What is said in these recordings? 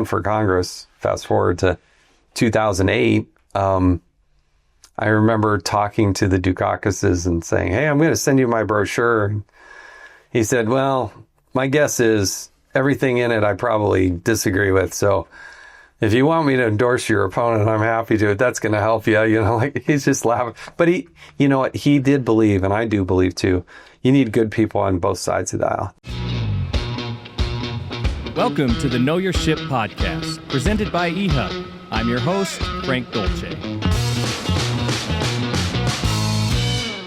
ran for Congress, fast forward to 2008, I remember talking to the Dukakis and saying, hey, I'm going to send you my brochure. He said, well, my guess is everything in it I probably disagree with. So if you want me to endorse your opponent, I'm happy to. That's going to help you. You know, like he's just laughing. But he, you know what? He did believe, and I do believe too, you need good people on both sides of the aisle. Welcome to the Know Your Ship podcast, presented by eHub. I'm your host, Frank Dolce.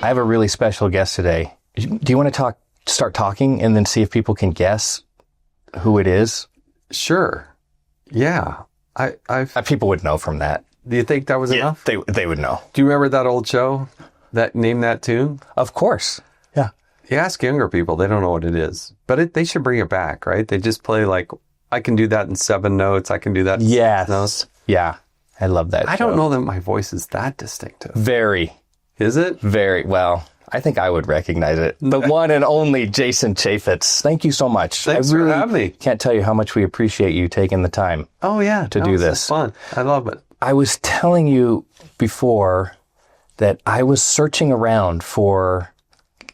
I have a really special guest today. Do you want to start talking and then see if people can guess who it is? Sure. Yeah. People would know from that. Do you think that was enough? They would know. Do you remember that old show that named that tune? Of course. Yeah. You ask younger people, they don't know what it is. But they should bring it back, right? They just play like, I can do that in 7 notes. I can do that in 6 notes. Yeah. I love that I show. don't know that my voice is that distinctive. Very. Is it? Very. Well, I think I would recognize it. The one and only Jason Chaffetz. Thank you so much. Thanks for having me. Can't tell you how much we appreciate you taking the time. Oh, yeah. To do this. It's fun. I love it. I was telling you before that I was searching around for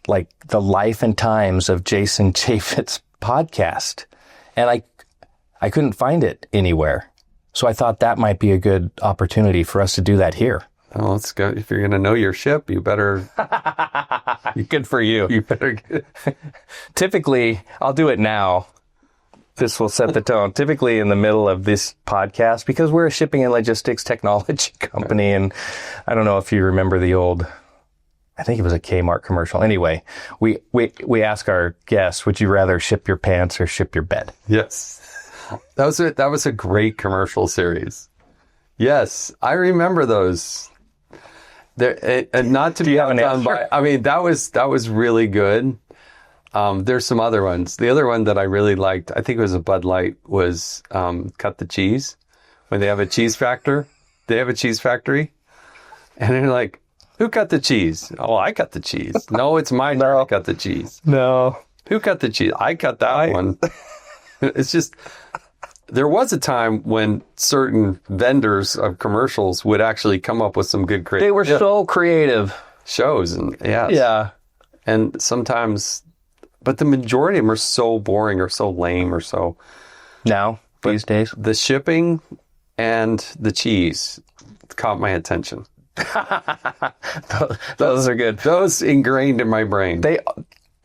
like the life and times of Jason Chaffetz podcast, and I couldn't find it anywhere. So I thought that might be a good opportunity for us to do that here. Oh, let's go. If you're going to know your ship, you better. Good for you. You better. Typically, I'll do it now. This will set the tone. Typically in the middle of this podcast, because we're a shipping and logistics technology company. And I don't know if you remember the old, I think it was a Kmart commercial. Anyway, we ask our guests, would you rather ship your pants or ship your bed? Yes. That was a great commercial series. Yes. I remember those. There, and not to be outdone by, I mean, that was really good. There's some other ones. The other one that I really liked, I think it was a Bud Light, was Cut the Cheese. When they have a cheese factory, and they're like, who cut the cheese? Oh, I cut the cheese. No, it's my turn to cut the cheese. No. Who cut the cheese? I cut that one. It's just, there was a time when certain vendors of commercials would actually come up with some good creative. They were so creative. Shows. And Yeah. And sometimes, but the majority of them are so boring or so lame or so. Now, these days. The shipping and the cheese caught my attention. Those are good. Those ingrained in my brain.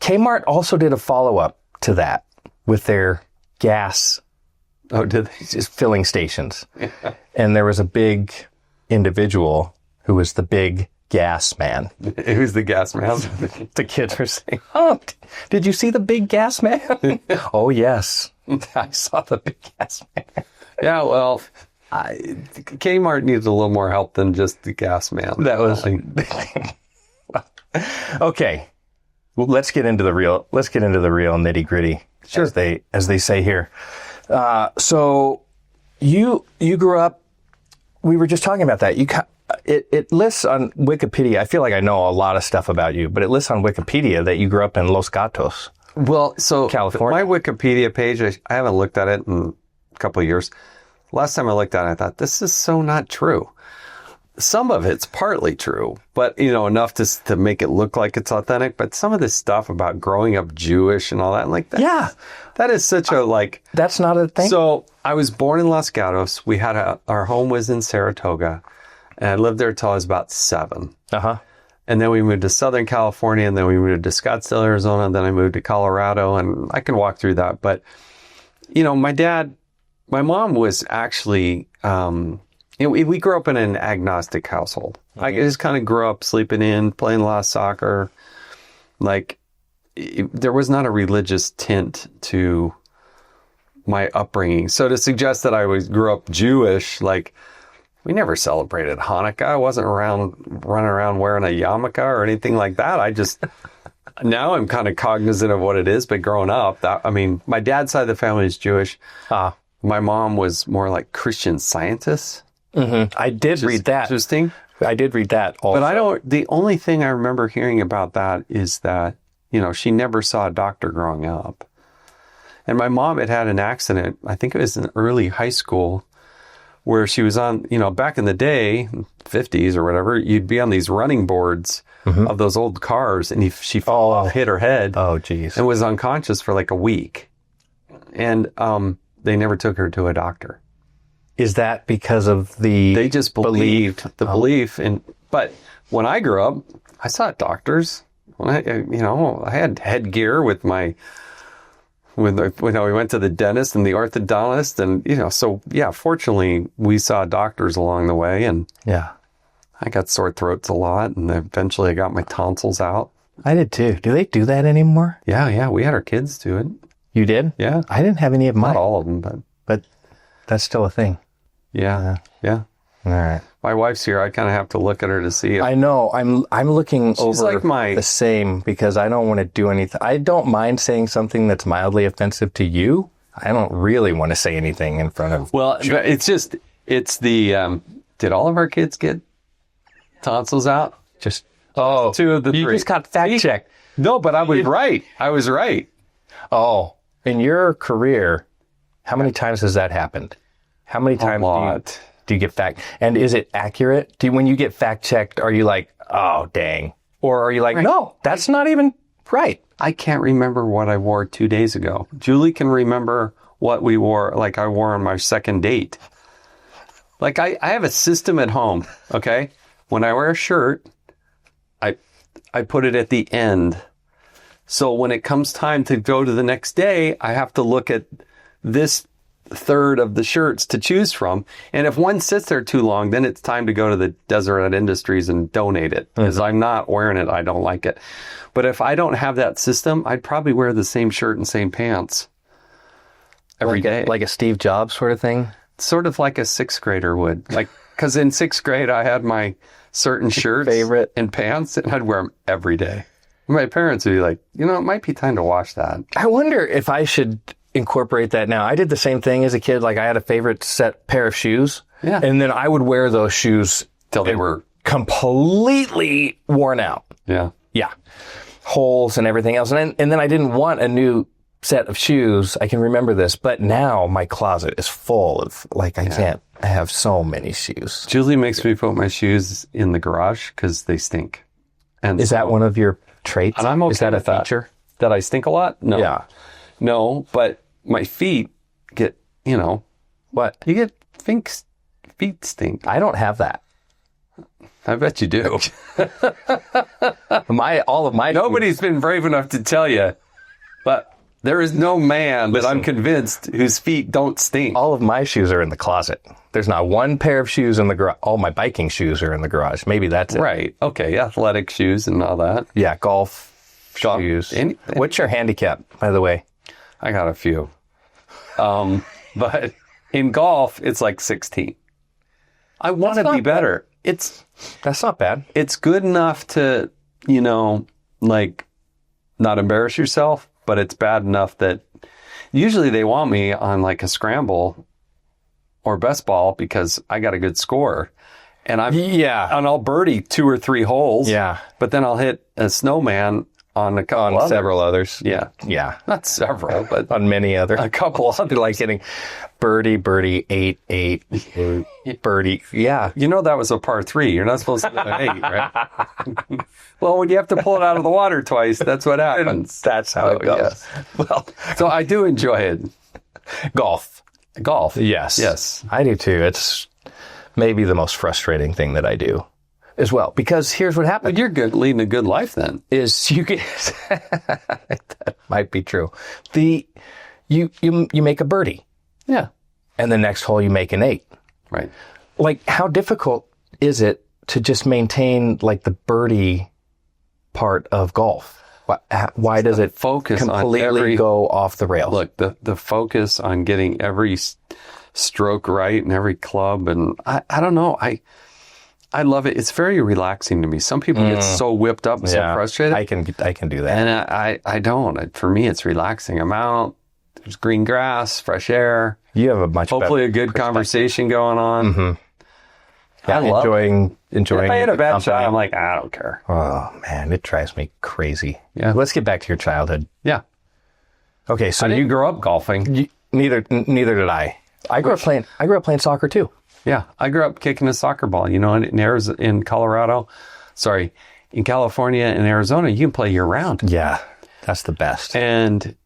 Kmart also did a follow-up to that with their gas. Oh, did they? Just filling stations. Yeah. And there was a big individual who was the big gas man. Who's the gas man? The kids were saying, oh, did you see the big gas man? Oh, yes. I saw the big gas man. Yeah, well, Kmart needs a little more help than just the gas man. That was... Okay. Well, let's get into the real nitty gritty. Sure. As they say here. So you grew up, we were just talking about that. It lists on Wikipedia. I feel like I know a lot of stuff about you, but it lists on Wikipedia that you grew up in Los Gatos. Well, so California. My Wikipedia page, I haven't looked at it in a couple of years. Last time I looked at it, I thought, this is so not true. Some of it's partly true, but, enough to make it look like it's authentic. But some of this stuff about growing up Jewish and all that, like that. Yeah. That is such a, like... That's not a thing? So I was born in Los Gatos. We had our home was in Saratoga. And I lived there till I was about 7. Uh-huh. And then we moved to Southern California, and then we moved to Scottsdale, Arizona, and then I moved to Colorado, and I can walk through that. But, my mom was actually, we grew up in an agnostic household. Mm-hmm. I just kind of grew up sleeping in, playing a lot of soccer. Like, there was not a religious tint to my upbringing. So to suggest that I grew up Jewish, like, we never celebrated Hanukkah. I wasn't running around wearing a yarmulke or anything like that. I just, now I'm kind of cognizant of what it is, but growing up, my dad's side of the family is Jewish. My mom was more like Christian Scientist. Mm-hmm. I did read that. Interesting. I did read that also. But the only thing I remember hearing about that is that, she never saw a doctor growing up. And my mom had had an accident. I think it was in early high school where she was on, back in the day, 50s or whatever, you'd be on these running boards of those old cars, and she hit her head. Oh, geez. And was unconscious for like a week. And they never took her to a doctor. Is that because of They just believed the belief. But when I grew up, I saw doctors. When I had headgear with my, when we went to the dentist and the orthodontist, and so yeah, fortunately we saw doctors along the way, and yeah, I got sore throats a lot, and eventually I got my tonsils out. I did too. Do they do that anymore? Yeah, we had our kids do it. You did? Yeah, I didn't have any of mine. Not all of them, but that's still a thing. Yeah. All right. My wife's here. I kind of have to look at her to see. I know. I'm looking over like the same because I don't want to do anything. I don't mind saying something that's mildly offensive to you. I don't really want to say anything in front of. Well, it's the. Did all of our kids get tonsils out? Just 2 of the 3. You just got fact checked. No, but I was right. I was right. Oh, in your career, how many times has that happened? How many times do you get fact? And is it accurate? When you get fact checked, are you like, oh, dang? Or are you like, no, that's not even right? I can't remember what I wore 2 days ago. Julie can remember what we wore, like I wore on my second date. Like I have a system at home, okay? When I wear a shirt, I put it at the end. So when it comes time to go to the next day, I have to look at this third of the shirts to choose from. And if one sits there too long, then it's time to go to the Deseret Industries and donate it, because I'm not wearing it. I don't like it. But if I don't have that system, I'd probably wear the same shirt and same pants every day. Like a Steve Jobs sort of thing? Sort of like a 6th grader would. Like, because in 6th grade, I had my certain shirts favorite and pants, and I'd wear them every day. My parents would be like, it might be time to wash that. I wonder if I should incorporate that now. I did the same thing as a kid. Like I had a favorite pair of shoes. Yeah. And then I would wear those shoes till they were completely worn out. Yeah. Yeah. Holes and everything else. And then I didn't want a new set of shoes. I can remember this, but now my closet is full of I have so many shoes. Julie makes me put my shoes in the garage because they stink. And is that one of your traits? And I'm okay. Is that a with that. feature? That I stink a lot? No. Yeah. No, but my feet get, What? You get feet stink. I don't have that. I bet you do. All of my Nobody's been brave enough to tell you, but there is no man that I'm convinced whose feet don't stink. All of my shoes are in the closet. There's not one pair of shoes in the garage. All my biking shoes are in the garage. Maybe that's it. Right. Okay. Athletic shoes and all that. Yeah. Golf shoes. What's your handicap, by the way? I got a few. But in golf, it's like 16. I want to be better. That's not bad. It's good enough to, not embarrass yourself, but it's bad enough that usually they want me on like a scramble or best ball because I got a good score. And I'll birdie 2 or 3 holes. Yeah. But then I'll hit a snowman on several others. Yeah. Yeah. Not several, but on many other. A couple other. Like getting birdie, 8, birdie. Yeah. That was a par 3. You're not supposed to hit an 8, right? Well, when you have to pull it out of the water twice, that's what happens. That's how it goes. Yes. Well, so I do enjoy it. Golf. Yes. Yes. I do too. It's maybe the most frustrating thing that I do as well, because here's what happens. But you're leading a good life then. Is you get, that might be true. You make a birdie. Yeah. And the next hole you make an 8. Right. Like, how difficult is it to just maintain like the birdie part of golf? Why does it focus completely go off the rails? Look, the focus on getting every stroke right and every club, and I don't know. I love it. It's very relaxing to me. Some people get so whipped up and so frustrated. I can do that. And I don't. For me, it's relaxing. I'm out. There's green grass, fresh air. You have a much hopefully a good conversation going on. Mm-hmm. Yeah, enjoying. If I had a bad shot, I'm like, I don't care. Oh man, it drives me crazy. Yeah. Let's get back to your childhood. Yeah. Okay, so I didn't grow up golfing. neither did I. I grew up playing soccer too. Yeah, I grew up kicking a soccer ball. You know, in Arizona, in California and Arizona, you can play year round. Yeah, that's the best. And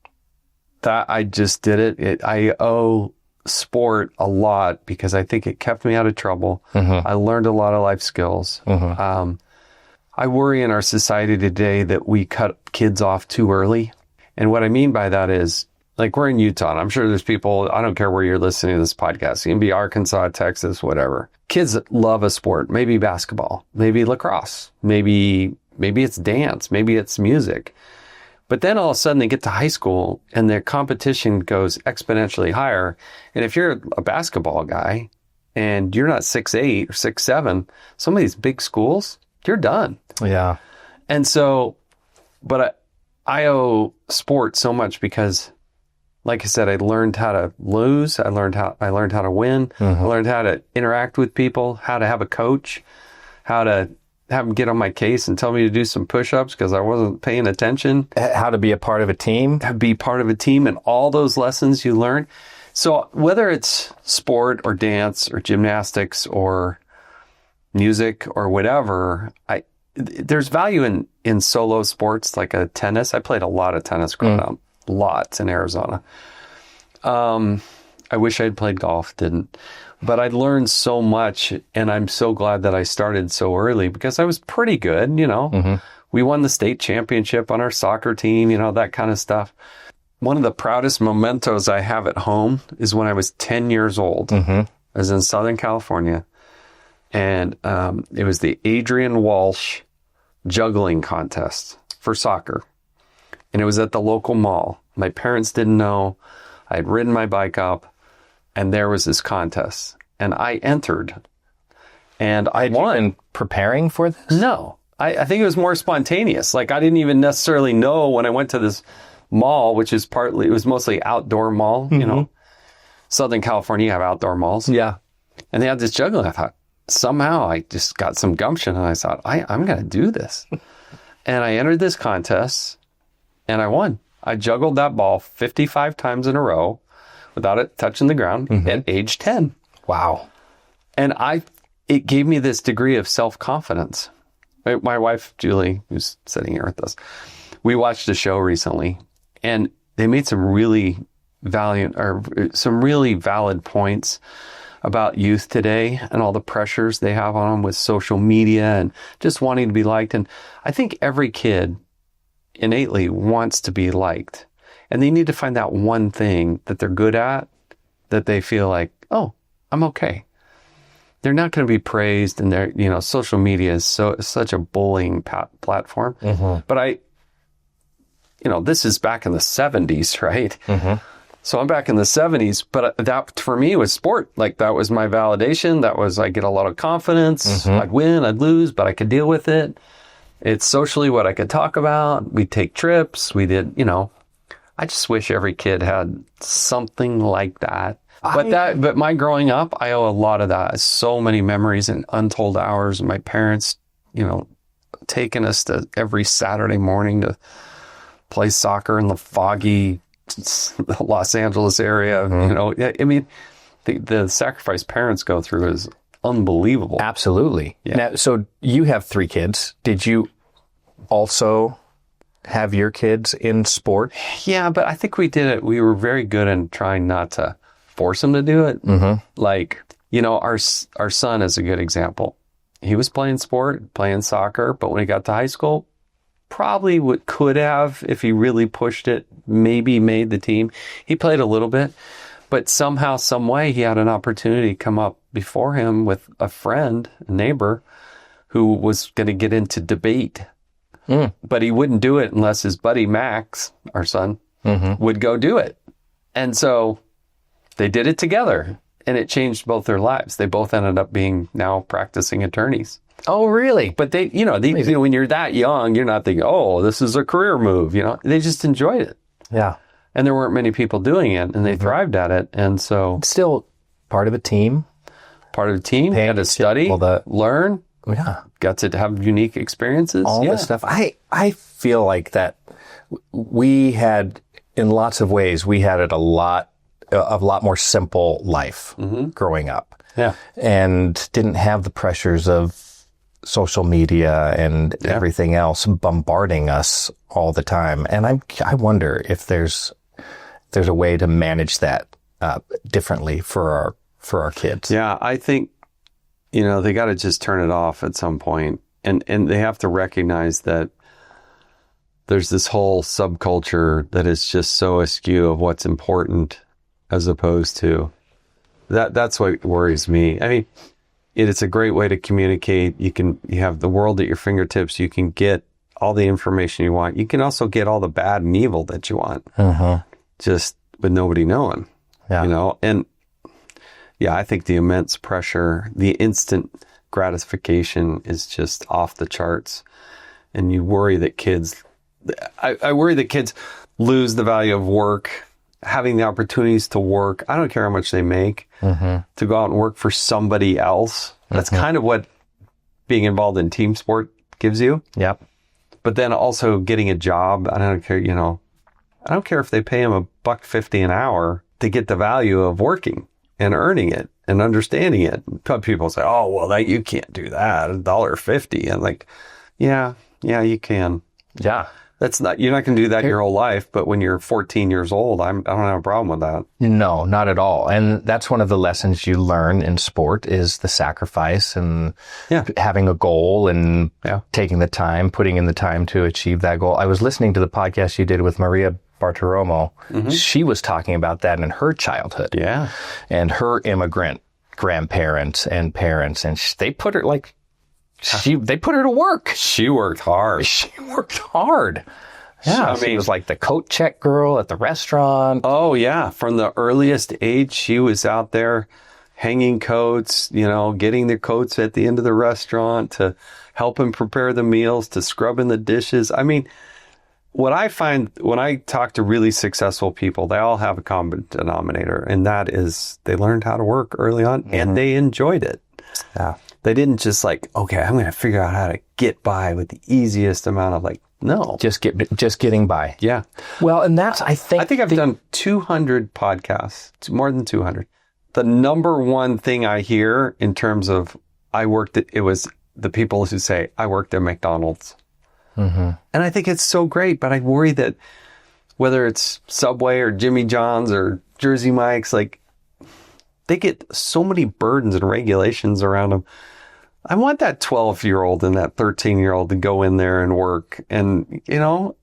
that I just did it. I owe sport a lot because I think it kept me out of trouble. I learned a lot of life skills. I worry in our society today that we cut kids off too early. And what I mean by that is, like, we're in Utah, and I'm sure there's people, I don't care where you're listening to this podcast. You can be Arkansas, Texas, whatever. Kids love a sport, maybe basketball, maybe lacrosse, maybe it's dance, maybe it's music. But then all of a sudden they get to high school and their competition goes exponentially higher. And if you're a basketball guy and you're not 6'8" or 6'7", some of these big schools, you're done. Yeah. And so, but I owe sport so much because, like I said, I learned how to lose. I learned how to win. I learned how to interact with people, how to have a coach, how to have them get on my case and tell me to do some push-ups because I wasn't paying attention. How to be a part of a team. To be part of a team and all those lessons you learn. So whether it's sport or dance or gymnastics or music or whatever, there's value in solo sports like a tennis. I played a lot of tennis growing up. Lots in Arizona. I wish I'd played golf, didn't. But I learned so much, and I'm so glad that I started so early because I was pretty good, you know. We won the state championship on our soccer team, you know, that kind of stuff. One of the proudest mementos I have at home is when I was 10 years old. I was in Southern California, and it was the Adrian Walsh juggling contest for soccer. And it was at the local mall. My parents didn't know. I had ridden my bike up, and there was this contest. And I entered, and I won. Been preparing for this? No. I think it was more spontaneous. Like, I didn't even necessarily know when I went to this mall, which is it was mostly outdoor mall, you know. Southern California, you have outdoor malls. Yeah. And they had this juggling. I thought, somehow I just got some gumption, and I thought, I'm going to do this. And I entered this contest. And I won. I juggled that ball 55 times in a row without it touching the ground at age 10. Wow. And it gave me this degree of self-confidence. My wife, Julie, who's sitting here with us, we watched a show recently, and they made some really valid points about youth today and all the pressures they have on them with social media and just wanting to be liked. And I think every kid innately wants to be liked, and they need to find that one thing that they're good at, that they feel like, oh, I'm okay. They're not going to be praised, and social media is such a bullying platform. But this is back in the 70s, right? So I'm back in the 70s, but that for me was sport. Like, that was my validation. I get a lot of confidence. I'd win, I'd lose, but I could deal with it. It's socially what I could talk about. We'd take trips. We did, I just wish every kid had something like that. But my growing up, I owe a lot of that. So many memories and untold hours. And my parents, taking us to every Saturday morning to play soccer in the foggy Los Angeles area. I mean, the sacrifice parents go through is unbelievable. Absolutely. Yeah. Now, so you have 3 kids. Did you also have your kids in sport? Yeah, but I think we did it. We were very good in trying not to force them to do it. Like, our son is a good example. He was playing soccer, but when he got to high school, probably could have, if he really pushed it, maybe made the team. He played a little bit, but somehow, some way, he had an opportunity come up before him with a friend, a neighbor, who was going to get into debate. But he wouldn't do it unless his buddy Max, our son, would go do it. And so they did it together, and it changed both their lives. They both ended up being now practicing attorneys. Oh, really? But they, when you're that young, you're not thinking, oh, this is a career move. They just enjoyed it. Yeah. And there weren't many people doing it, and they thrived at it. And so, still part of a team. Had to study, learn. Yeah. Got to have unique experiences. All this stuff. I feel like that we had in lots of ways, we had a lot more simple life growing up. Yeah. And didn't have the pressures of social media and everything else bombarding us all the time. And I wonder if there's a way to manage that differently for our kids. Yeah, I think, they got to just turn it off at some point. And they have to recognize that there's this whole subculture that is just so askew of what's important as opposed to that's what worries me. I mean, it's a great way to communicate. You have the world at your fingertips. You can get all the information you want. You can also get all the bad and evil that you want, just with nobody knowing, and I think the immense pressure, the instant gratification is just off the charts. And you worry that I worry that kids lose the value of work, having the opportunities to work. I don't care how much they make, to go out and work for somebody else. That's kind of what being involved in team sport gives you. Yep. But then also getting a job. I don't care, I don't care if they pay them $1.50 an hour to get the value of working and earning it and understanding it. People say, "Oh, well, you can't do that. $1.50." And like, yeah, you can. Yeah. You're not going to do that your whole life, but when you're 14 years old, I don't have a problem with that. No, not at all. And that's one of the lessons you learn in sport is the sacrifice and having a goal and taking the time, putting in the time to achieve that goal. I was listening to the podcast you did with Maria Bartiromo. She was talking about that in her childhood. Yeah. And her immigrant grandparents and parents, and they put her they put her to work. She worked hard. Yeah, she was like the coat check girl at the restaurant. Oh, yeah. From the earliest age, she was out there hanging coats, getting the coats at the end of the restaurant, to helping prepare the meals, to scrubbing the dishes. I mean, what I find when I talk to really successful people, they all have a common denominator, and that is they learned how to work early on and they enjoyed it. Yeah. They didn't just like, okay, I'm going to figure out how to get by with the easiest amount of no. Just getting by. Yeah. Well, and that's, I think I've done 200 podcasts, more than 200. The number one thing I hear in terms of it was the people who say, I worked at McDonald's. And I think it's so great, but I worry that whether it's Subway or Jimmy John's or Jersey Mike's, they get so many burdens and regulations around them. I want that 12-year-old and that 13-year-old to go in there and work and, or,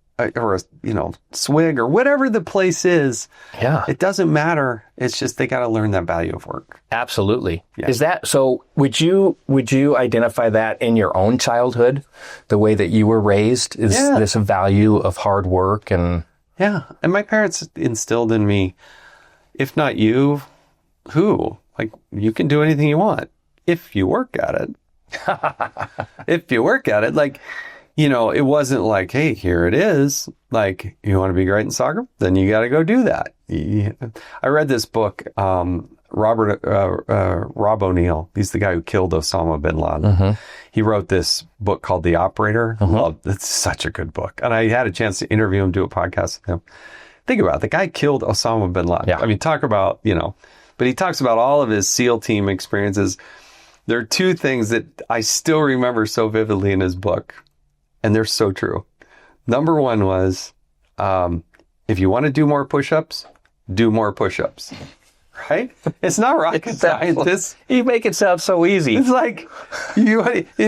Swig or whatever the place is. Yeah. It doesn't matter. It's just they got to learn that value of work. Absolutely. Yeah. Is that so? Would you identify that in your own childhood, the way that you were raised? Is this a value of hard work? And and my parents instilled in me, if not you, who? You can do anything you want if you work at it. If you work at it, it wasn't like, hey, here it is. You want to be great in soccer? Then you got to go do that. I read this book, Rob O'Neill. He's the guy who killed Osama bin Laden. He wrote this book called The Operator. It's such a good book. And I had a chance to interview him, do a podcast with him. Think about it. The guy killed Osama bin Laden. Yeah. I mean, talk about, but he talks about all of his SEAL team experiences. There are two things that I still remember so vividly in his book, and they're so true. Number one was, if you want to do more push-ups, do more push-ups. Right? It's not rocket science. You make it sound so easy. It's and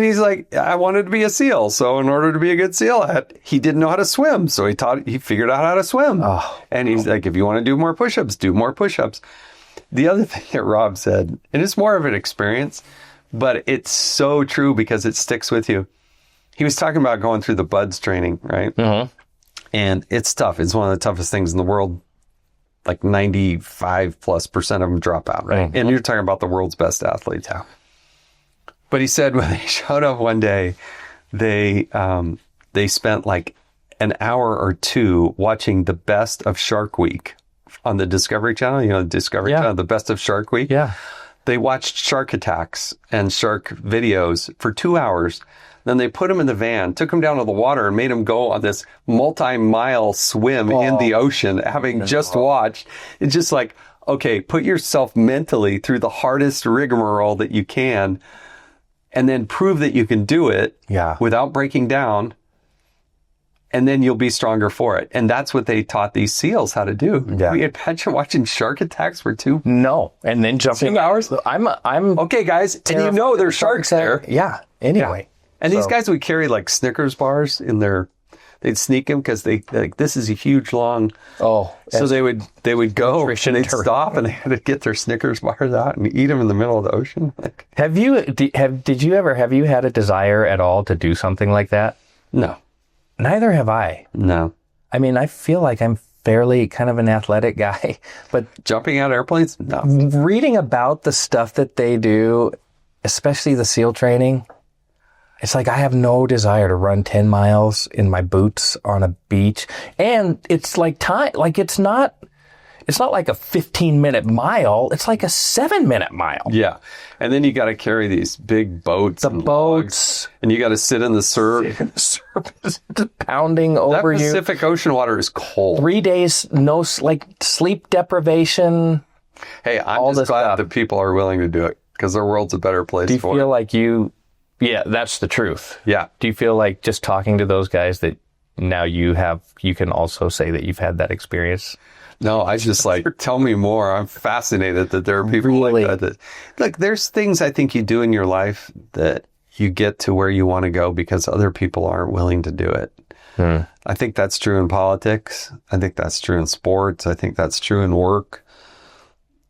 he's like, I wanted to be a SEAL. So in order to be a good SEAL, he didn't know how to swim. So he figured out how to swim. And he's like, if you want to do more push-ups, do more push-ups. The other thing that Rob said, and it's more of an experience, but it's so true because it sticks with you. He was talking about going through the BUDS training, right? And it's tough. It's one of the toughest things in the world. 95+% of them drop out, right? And you're talking about the world's best athletes. Yeah. But he said when they showed up one day, they spent an hour or two watching the best of Shark Week on the Discovery Channel. Discovery Channel, the best of Shark Week. Yeah. They watched shark attacks and shark videos for 2 hours. Then they put him in the van, took him down to the water, and made him go on this multi-mile swim in the ocean, having just watched. It's just like, okay, put yourself mentally through the hardest rigmarole that you can, and then prove that you can do it without breaking down, and then you'll be stronger for it. And that's what they taught these SEALs how to do. Yeah. Imagine watching shark attacks for and then jumping 2 hours. I'm okay, guys, and there's sharks there. Yeah. Anyway. Yeah. And these guys would carry like Snickers bars in their. They'd sneak them because this is a huge long. Oh, so they would go and they'd stop and they had to get their Snickers bars out and eat them in the middle of the ocean. Have you had a desire at all to do something like that? No. Neither have I. No. I mean, I feel like I'm fairly kind of an athletic guy, but jumping out of airplanes? No. Reading about the stuff that they do, especially the SEAL training, it's like I have no desire to run 10 miles in my boots on a beach. And it's like time, like it's not like a 15-minute mile. It's like a 7-minute mile. Yeah. And then you got to carry these big boats. Boats. And you got to sit in the surf. It's pounding over you. That Pacific Ocean water is cold. 3 days, no, like sleep deprivation. Hey, I'm just glad that people are willing to do it because the world's a better place for it. Do you feel like yeah, that's the truth. Yeah. Do you feel like just talking to those guys that now you can also say that you've had that experience? No, I just tell me more. I'm fascinated that there are people like that. Look, there's things I think you do in your life that you get to where you want to go because other people aren't willing to do it. I think that's true in politics. I think that's true in sports. I think that's true in work.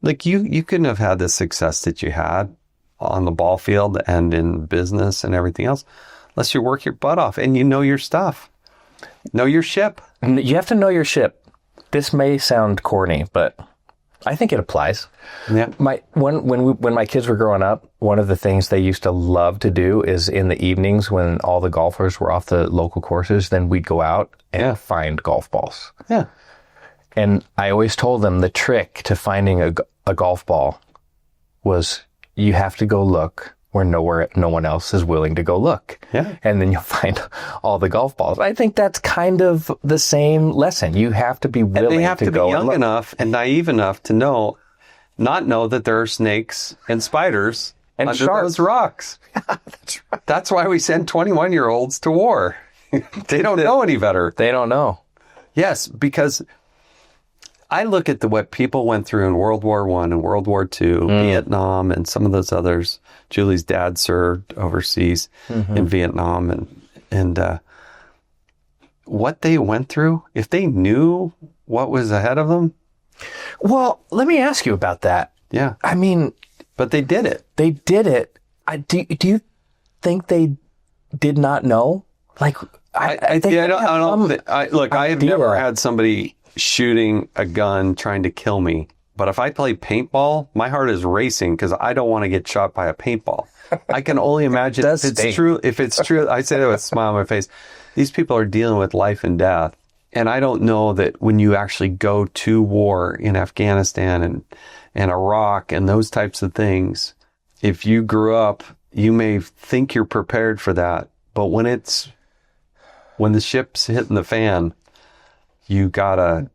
Like you couldn't have had the success that you had on the ball field and in business and everything else unless you work your butt off and you know your stuff. Know your ship. You have to know your ship. This may sound corny, but I think it applies. Yeah. When my kids were growing up, one of the things they used to love to do is in the evenings when all the golfers were off the local courses, then we'd go out and find golf balls. Yeah. And I always told them the trick to finding a golf ball was you have to go look where no one else is willing to go look. Yeah. And then you'll find all the golf balls. I think that's kind of the same lesson. You have to be willing to go. And they have to be young enough and naive enough to not know that there are snakes and spiders and under sharks. Those rocks. Yeah, that's right. That's why we send 21-year-olds to war. They don't know any better. They don't know. Yes, because I look at what people went through in World War I and World War II, Vietnam, and some of those others. Julie's dad served overseas in Vietnam, and what they went through, if they knew what was ahead of them. Well, let me ask you about that. Yeah. I mean, but they did it. They did it. Do you think they did not know? Like, I have never had somebody shooting a gun trying to kill me. But if I play paintball, my heart is racing because I don't want to get shot by a paintball. I can only imagine if it's true, I say that with a smile on my face. These people are dealing with life and death. And I don't know that when you actually go to war in Afghanistan and Iraq and those types of things, if you grew up, you may think you're prepared for that. But when the ship's hitting the fan, you gotta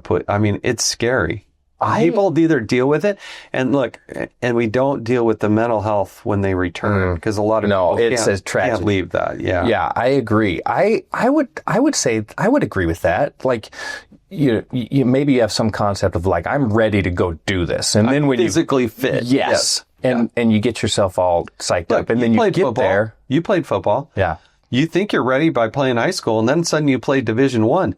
put, I mean, it's scary. People either deal with it and we don't deal with the mental health when they return because a lot of people can't leave that. Yeah. Yeah, I agree. I would say I would agree with that. Like, you maybe you have some concept of like, I'm ready to go do this. And then when physically fit. Yes. And you get yourself all psyched up and then you get there. You played football. Yeah. You think you're ready by playing high school and then suddenly you play Division I.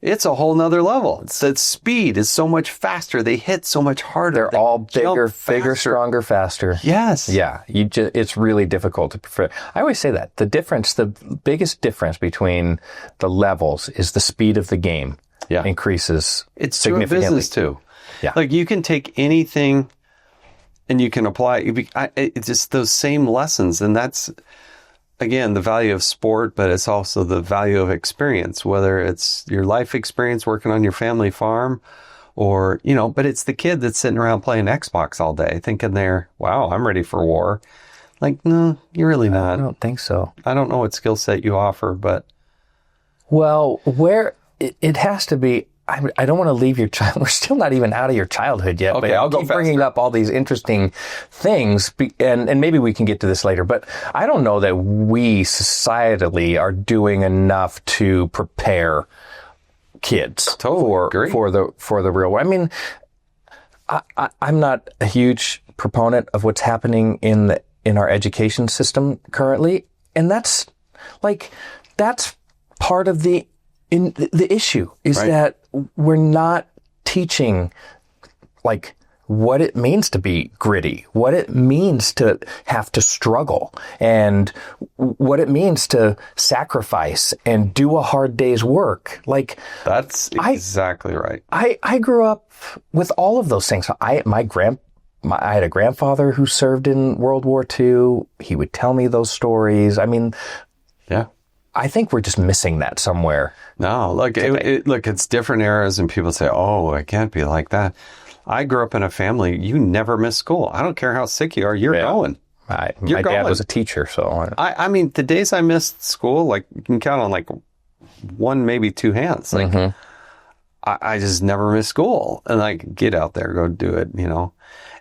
It's a whole nother level. It's that speed is so much faster. They hit so much harder. They're all bigger, stronger, faster. Yes. Yeah. It's really difficult to prefer. I always say that the biggest difference between the levels is the speed of the game increases it's significantly. It's business too. Yeah. Like you can take anything and you can apply it. It's just those same lessons. And that's, again, the value of sport, but it's also the value of experience, whether it's your life experience working on your family farm or, but it's the kid that's sitting around playing Xbox all day thinking wow, I'm ready for war. Like, no, you're really not. I don't think so. I don't know what skill set you offer, but... Well, where it has to be, I don't want to leave your child. We're still not even out of your childhood yet. Okay, but I'll go keep bringing up all these interesting things, and maybe we can get to this later. But I don't know that we societally are doing enough to prepare kids for the real world. I mean, I'm not a huge proponent of what's happening in our education system currently, and that's part of the issue is that we're not teaching like what it means to be gritty, what it means to have to struggle, and what it means to sacrifice and do a hard day's work. Like that's exactly right. I grew up with all of those things. I had a grandfather who served in World War II. He would tell me those stories. I mean, yeah. I think we're just missing that somewhere. No, look, it's different eras, and people say, "Oh, it can't be like that." I grew up in a family. You never miss school. I don't care how sick you are. You're going. My dad was a teacher, so I mean, the days I missed school, like you can count on like one, maybe two hands. Like I just never missed school, and like get out there, go do it, you know.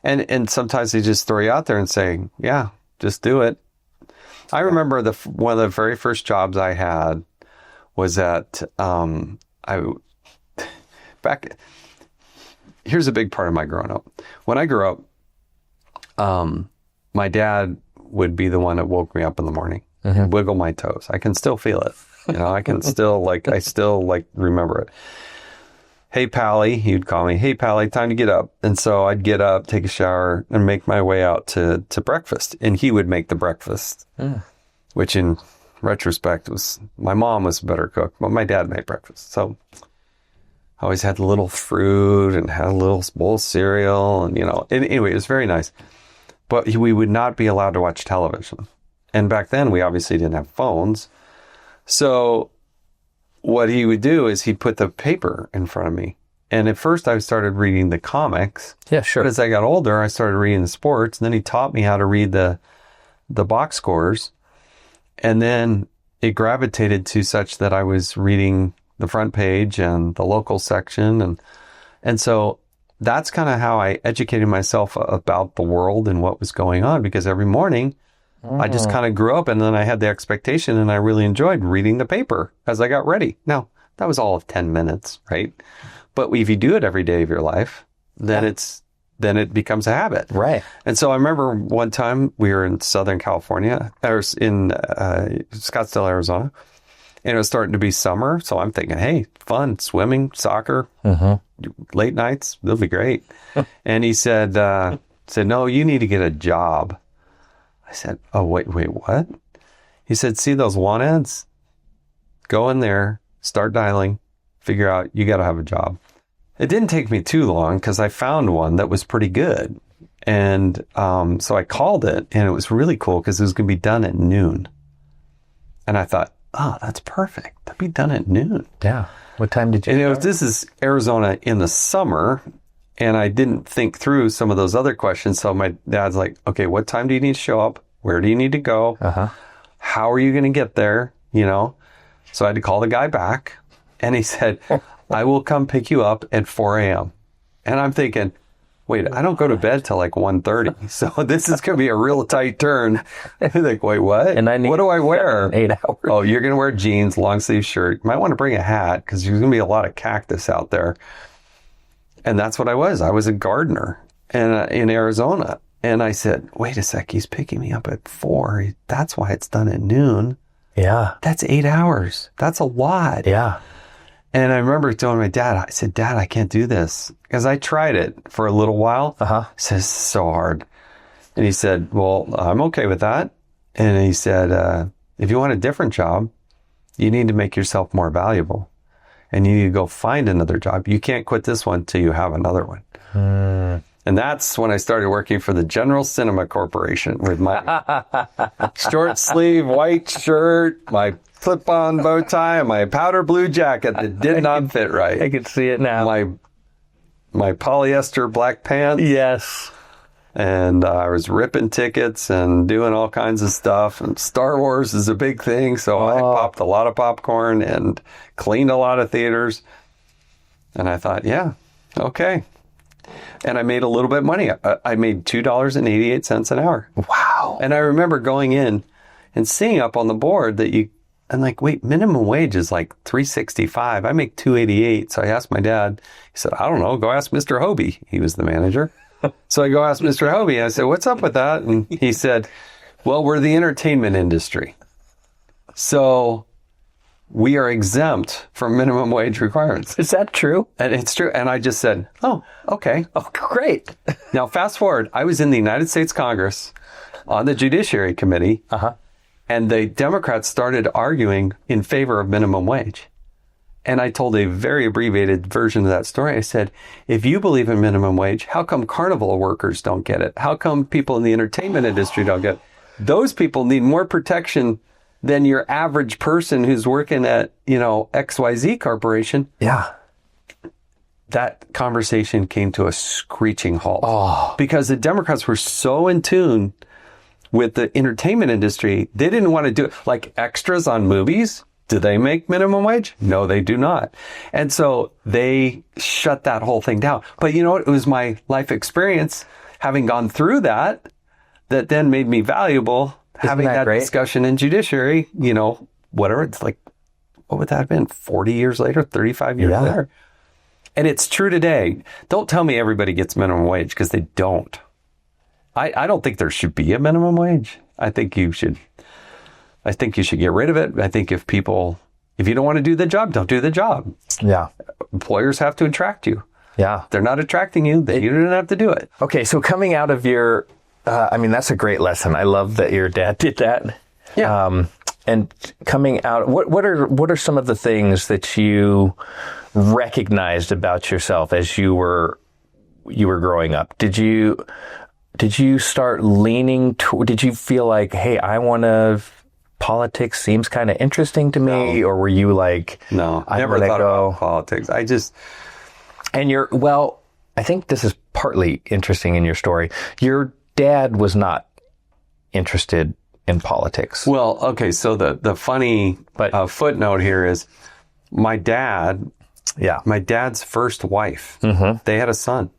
And sometimes they just throw you out there and say, "Yeah, just do it." I remember one of the very first jobs I had was at here's a big part of my growing up. When I grew up, my dad would be the one that woke me up in the morning, wiggle my toes. I can still feel it. You know, I can still I still remember it. Hey, Pally, he'd call me. Hey, Pally, time to get up. And so I'd get up, take a shower, and make my way out to breakfast. And he would make the breakfast, which in retrospect my mom was a better cook, but my dad made breakfast. So I always had a little fruit and had a little bowl of cereal. And, you know, anyway, it was very nice. But we would not be allowed to watch television. And back then, we obviously didn't have phones. So what he would do is he'd put the paper in front of me. And at first I started reading the comics. Yeah, sure. But as I got older, I started reading the sports. And then he taught me how to read the box scores. And then it gravitated to such that I was reading the front page and the local section. And so that's kind of how I educated myself about the world and what was going on. Because every morning I just kind of grew up, and then I had the expectation, and I really enjoyed reading the paper as I got ready. Now, that was all of 10 minutes, right? But if you do it every day of your life, then it becomes a habit. Right. And so I remember one time we were in Southern California, or in Scottsdale, Arizona, and it was starting to be summer. So I'm thinking, hey, fun, swimming, soccer, late nights, they'll be great. And he said, no, you need to get a job. I said, oh, wait, what? He said, see those want ads? Go in there, start dialing, figure out you got to have a job. It didn't take me too long because I found one that was pretty good. And so I called it, and it was really cool because it was going to be done at noon. And I thought, oh, that's perfect. That'd be done at noon. Yeah. What time did you start? This is Arizona in the summer. And I didn't think through some of those other questions. So my dad's like, okay, what time do you need to show up? Where do you need to go? How are you going to get there? You know? So I had to call the guy back, and he said, I will come pick you up at 4 a.m. And I'm thinking, wait, I don't go to bed till like 1:30. So this is going to be a real tight turn. I'm like, wait, what? And what do I wear? 8 hours. Oh, you're going to wear jeans, long sleeve shirt. You might want to bring a hat because there's going to be a lot of cactus out there. And that's what I was. I was a gardener in Arizona. And I said, wait a sec, he's picking me up at 4. That's why it's done at noon. Yeah. That's 8 hours. That's a lot. Yeah. And I remember telling my dad, I said, Dad, I can't do this. Because I tried it for a little while. He said, it's so hard. And he said, well, I'm okay with that. And he said, if you want a different job, you need to make yourself more valuable. And you need to go find another job. You can't quit this one till you have another one. And that's when I started working for the General Cinema Corporation with my short sleeve white shirt, my clip-on bow tie, and my powder blue jacket that did not fit right. I can see it now. My polyester black pants. Yes. And I was ripping tickets and doing all kinds of stuff. And Star Wars is a big thing. So I popped a lot of popcorn and cleaned a lot of theaters. And I thought, yeah, okay. And I made a little bit of money. I made $2.88 an hour. Wow. And I remember going in and seeing up on the board that I'm like, wait, minimum wage is like $3.65. I make $2.88. So I asked my dad. He said, I don't know. Go ask Mr. Hobie. He was the manager. So I go ask Mr. Hobie. I said, what's up with that? And he said, well, we're the entertainment industry. So we are exempt from minimum wage requirements. Is that true? And it's true. And I just said, oh, okay. Oh, great. Now, fast forward. I was in the United States Congress on the Judiciary Committee. And the Democrats started arguing in favor of minimum wage. And I told a very abbreviated version of that story. I said, if you believe in minimum wage, how come carnival workers don't get it? How come people in the entertainment industry don't get it? Those people need more protection than your average person who's working at, XYZ Corporation. Yeah. That conversation came to a screeching halt because the Democrats were so in tune with the entertainment industry. They didn't want to do it. Like extras on movies, do they make minimum wage? No, they do not. And so they shut that whole thing down. But you know what? It was my life experience having gone through that then made me valuable. Having that discussion in judiciary, whatever. It's like, what would that have been? 40 years later, 35 years later. And it's true today. Don't tell me everybody gets minimum wage because they don't. I don't think there should be a minimum wage. I think you should get rid of it. I think if you don't want to do the job, don't do the job. Yeah. Employers have to attract you. Yeah. They're not attracting you. You don't have to do it. Okay. So coming out of your, that's a great lesson. I love that your dad did that. Yeah. And coming out, what are some of the things that you recognized about yourself as you were growing up? Did you start leaning did you feel like, hey, politics seems kind of interesting to me? No. Or were you like, no, I never thought about politics. I think this is partly interesting in your story. Your dad was not interested in politics. Well, okay. So the funny footnote here is my dad's first wife, they had a son.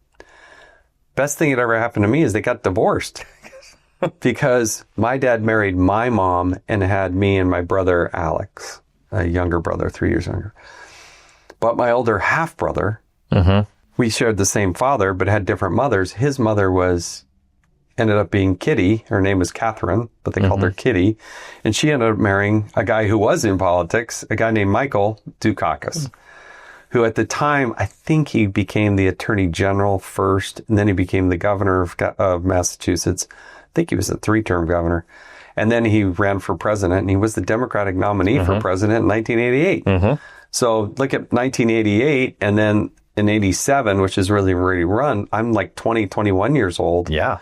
Best thing that ever happened to me is they got divorced because my dad married my mom and had me and my brother, Alex, a younger brother, 3 years younger. But my older half brother, we shared the same father, but had different mothers. His mother ended up being Kitty. Her name was Catherine, but they called her Kitty. And she ended up marrying a guy who was in politics, a guy named Michael Dukakis, who at the time, I think he became the attorney general first, and then he became the governor of Massachusetts. I think he was a 3-term governor. And then he ran for president, and he was the Democratic nominee for president in 1988. So look at 1988, and then in 87, which is really already run, I'm like 21 years old. Yeah.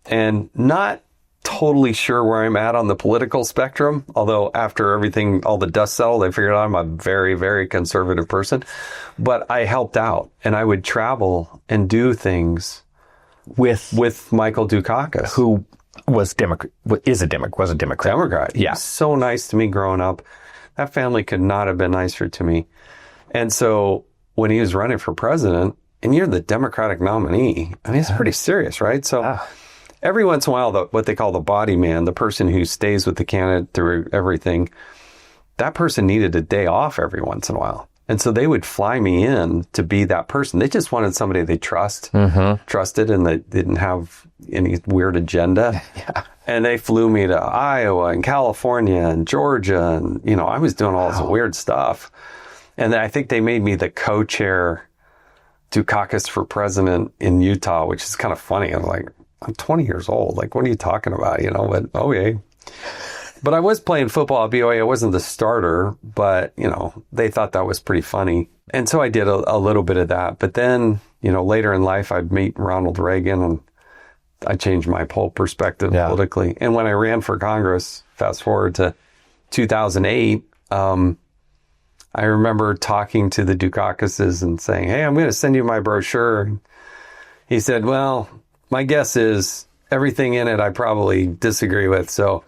And not totally sure where I'm at on the political spectrum. Although after everything, all the dust settled, I figured out I'm a very, very conservative person. But I helped out, and I would travel and do things with Michael Dukakis, who was a Democrat. Democrat. Yeah. He was so nice to me growing up. That family could not have been nicer to me. And so when he was running for president, and you're the Democratic nominee, I mean, it's pretty serious, right? So every once in a while, what they call the body man, the person who stays with the candidate through everything, that person needed a day off every once in a while. And so they would fly me in to be that person. They just wanted somebody they trusted, and they didn't have any weird agenda. And they flew me to Iowa and California and Georgia. And, I was doing all this weird stuff. And then I think they made me the co-chair Dukakis for president in Utah, which is kind of funny. I'm like, I'm 20 years old. Like, what are you talking about? But okay. But I was playing football at BYU. I wasn't the starter, but, they thought that was pretty funny. And so I did a little bit of that. But then, later in life, I'd meet Ronald Reagan, and I changed my whole perspective politically. And when I ran for Congress, fast forward to 2008, I remember talking to the Dukakises and saying, hey, I'm going to send you my brochure. He said, well, my guess is everything in it I probably disagree with. So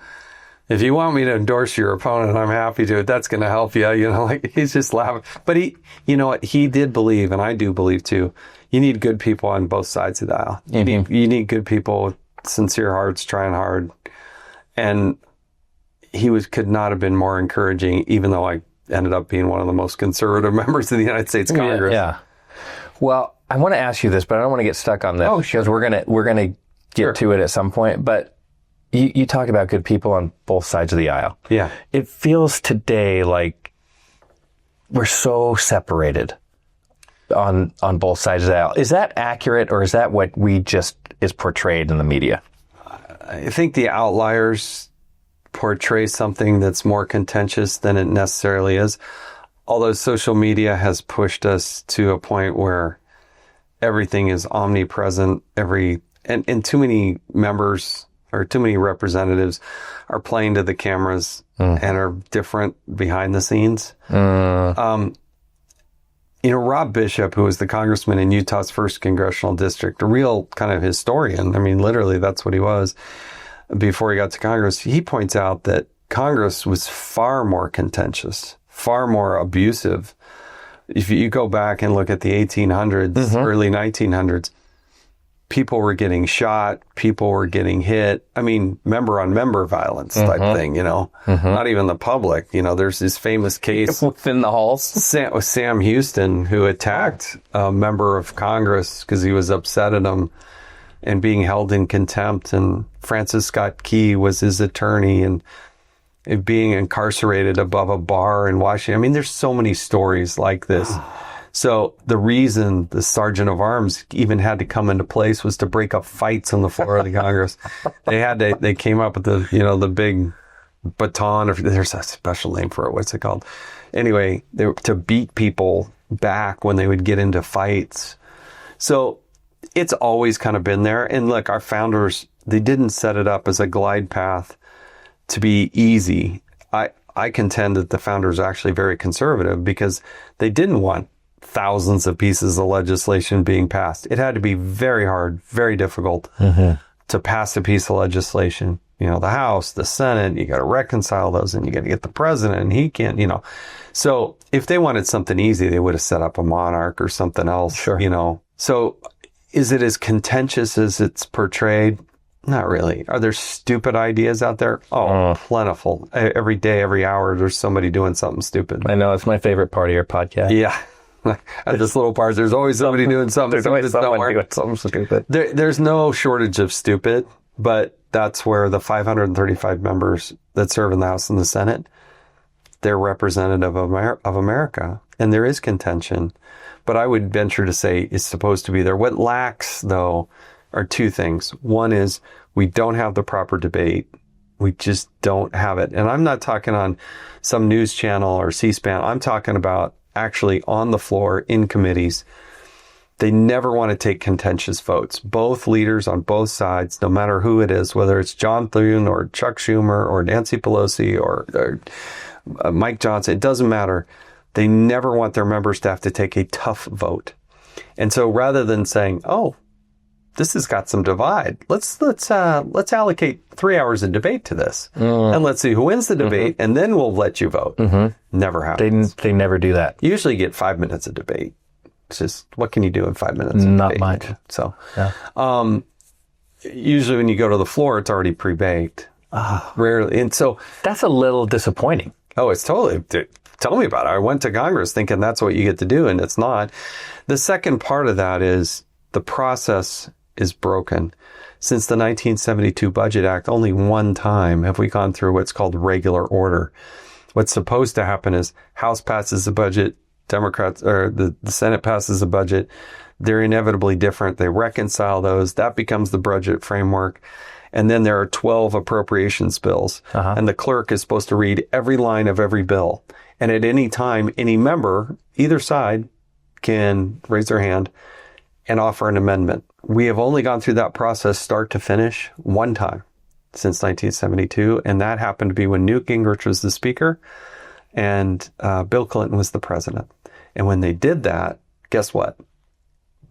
if you want me to endorse your opponent, I'm happy to. That's going to help you. You know, like he's just laughing. But you know what? He did believe, and I do believe too, you need good people on both sides of the aisle. You need good people with sincere hearts trying hard. And could not have been more encouraging, even though I ended up being one of the most conservative members of the United States Congress. Yeah. Well, I want to ask you this, but I don't want to get stuck on this because we're gonna get to it at some point. But you talk about good people on both sides of the aisle. Yeah. It feels today like we're so separated on both sides of the aisle. Is that accurate, or is that what is portrayed in the media? I think the outliers portray something that's more contentious than it necessarily is. Although social media has pushed us to a point where everything is omnipresent, and too many members or too many representatives are playing to the cameras and are different behind the scenes. Rob Bishop, who was the congressman in Utah's 1st congressional district, a real kind of historian. I mean, literally, that's what he was before he got to Congress. He points out that Congress was far more contentious, far more abusive. If you go back and look at the 1800s, early 1900s, people were getting shot, people were getting hit. I mean, member-on-member violence type thing, not even the public. There's this famous case within the halls. Sam Houston, who attacked a member of Congress because he was upset at him and being held in contempt. And Francis Scott Key was his attorney and being incarcerated above a bar in Washington. I mean, there's so many stories like this. So the reason the Sergeant of Arms even had to come into place was to break up fights on the floor of the Congress. They came up with the big baton, or there's a special name for it. What's it called? Anyway, to beat people back when they would get into fights. So it's always kind of been there. And look, our founders, they didn't set it up as a glide path to be easy. I contend that the founders are actually very conservative because they didn't want thousands of pieces of legislation being passed. It had to be very hard, very difficult to pass a piece of legislation. The House, the Senate, you got to reconcile those, and you got to get the president, and he can't, So if they wanted something easy, they would have set up a monarch or something else, So is it as contentious as it's portrayed? Not really. Are there stupid ideas out there? Oh, plentiful. Every day, every hour, there's somebody doing something stupid. I know. It's my favorite part of your podcast. Yeah. At this little part, there's always somebody doing something. There's always someone doing something stupid. There's no shortage of stupid, but that's where the 535 members that serve in the House and the Senate, they're representative of America. And there is contention. But I would venture to say it's supposed to be there. What lacks, though, are two things. One is we don't have the proper debate. We just don't have it. And I'm not talking on some news channel or C-SPAN. I'm talking about actually on the floor in committees. They never want to take contentious votes. Both leaders on both sides, no matter who it is, whether it's John Thune or Chuck Schumer or Nancy Pelosi or Mike Johnson, it doesn't matter. They never want their members to have to take a tough vote. And so rather than saying, oh, this has got some divide, let's allocate 3 hours of debate to this, and let's see who wins the debate, and then we'll let you vote. Never happens. They never do that. You usually get 5 minutes of debate. It's just, what can you do in 5 minutes? Not much. So, usually when you go to the floor, it's already pre-baked. Rarely, and so that's a little disappointing. Oh, it's totally. Tell me about it. I went to Congress thinking that's what you get to do, and it's not. The second part of that is the process is broken. Since the 1972 Budget Act, only one time have we gone through what's called regular order. What's supposed to happen is House passes a budget, Democrats or the Senate passes a budget. They're inevitably different. They reconcile those. That becomes the budget framework. And then there are 12 appropriations bills. And the clerk is supposed to read every line of every bill. And at any time, any member, either side, can raise their hand and offer an amendment. We have only gone through that process start to finish one time since 1972. And that happened to be when Newt Gingrich was the speaker and Bill Clinton was the president. And when they did that, guess what?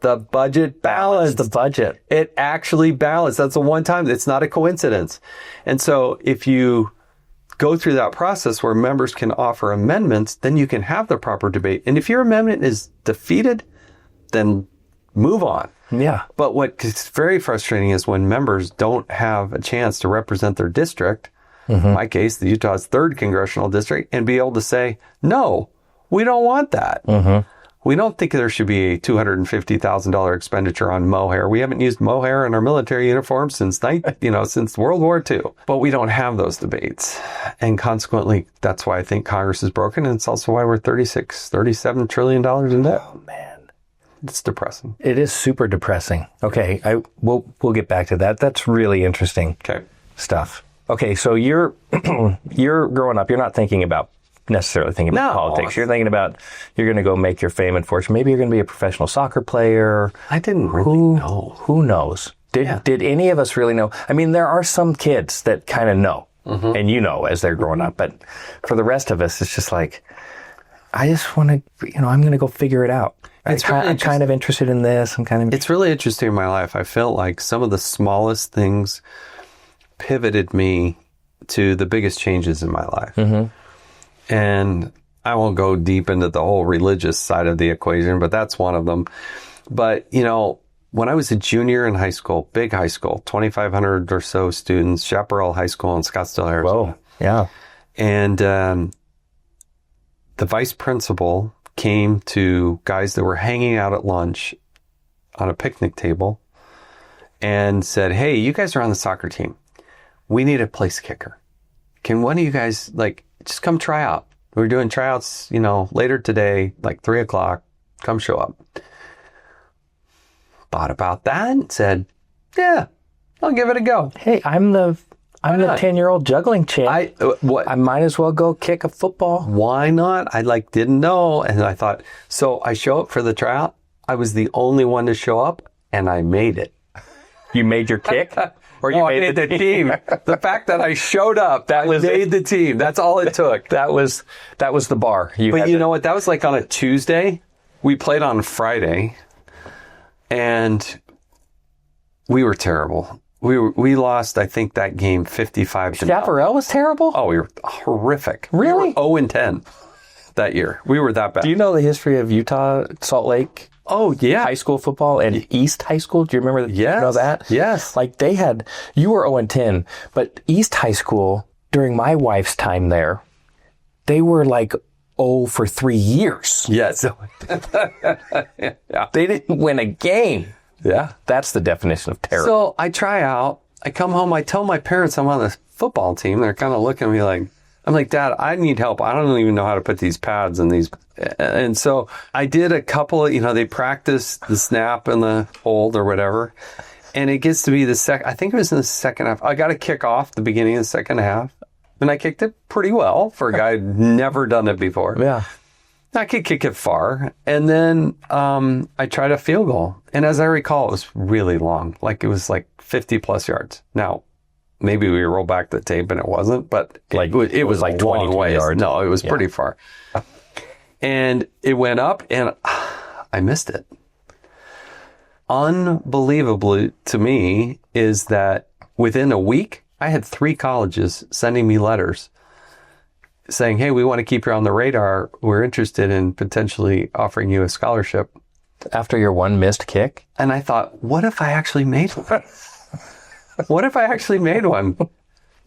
The budget balanced. The budget. It actually balanced. That's the one time. It's not a coincidence. And so if you go through that process where members can offer amendments, then you can have the proper debate. And if your amendment is defeated, then move on. Yeah. But what's very frustrating is when members don't have a chance to represent their district, in my case, the Utah's 3rd congressional district, and be able to say, no, we don't want that. We don't think there should be a $250,000 expenditure on mohair. We haven't used mohair in our military uniforms since since World War II. But we don't have those debates. And consequently, that's why I think Congress is broken. And it's also why we're $37 trillion in debt. Oh, man. It's depressing. It is super depressing. Okay. We'll get back to that. That's really interesting stuff. Okay. So you're growing up. You're not necessarily thinking about politics. You're thinking about you're going to go make your fame and fortune. Maybe you're going to be a professional soccer player. I didn't really know. Who knows? Did any of us really know? I mean, there are some kids that kind of know, and as they're growing up. But for the rest of us, it's just like, I just want to, I'm going to go figure it out. I'm kind of interested in this. It's really interesting in my life. I felt like some of the smallest things pivoted me to the biggest changes in my life. And I won't go deep into the whole religious side of the equation, but that's one of them. But, when I was a junior in high school, big high school, 2,500 or so students, Chaparral High School in Scottsdale, Arizona. Whoa, yeah. And the vice principal came to guys that were hanging out at lunch on a picnic table and said, hey, you guys are on the soccer team. We need a place kicker. Can one of you guys, just come try out. We're doing tryouts, later today, 3:00. Come show up. Thought about that and said, yeah, I'll give it a go. Hey, I'm the 10-year-old juggling champ. I might as well go kick a football. Why not? I didn't know. And I thought, so I show up for the tryout. I was the only one to show up and I made it. You made your kick? Or you made the team. The fact that I showed up, made the team. That's all it took. That was the bar. But you know what? That was on a Tuesday. We played on Friday, and we were terrible. We lost, I think, that game 55 to 0. Chaparral was terrible? Oh, we were horrific. Really? We were 0-10 that year. We were that bad. Do you know the history of Utah, Salt Lake? Oh, yeah. High school football and East High School. Do you remember that? Yes. You know that? Yes. You were 0-10, but East High School, during my wife's time there, they were 0 for 3 years. Yes. Yeah. They didn't win a game. Yeah. That's the definition of terror. So I try out. I come home. I tell my parents I'm on the football team. They're kind of looking at me I'm like, Dad, I need help. I don't even know how to put these pads in these. And so I did a couple of, they practiced the snap and the hold or whatever. And it gets to be I think it was in the second half. I got a kick off the beginning of the second half. And I kicked it pretty well for a guy who'd never done it before. Yeah. I could kick it far. And then I tried a field goal. And as I recall, it was really long. It was 50 plus yards. Now, maybe we roll back the tape and it wasn't, but it was 20 yards. No, it was pretty far. And it went up and I missed it. Unbelievable to me is that within a week, I had 3 colleges sending me letters saying, hey, we want to keep you on the radar. We're interested in potentially offering you a scholarship. After your one missed kick? And I thought, what if I actually made one? What if I actually made one?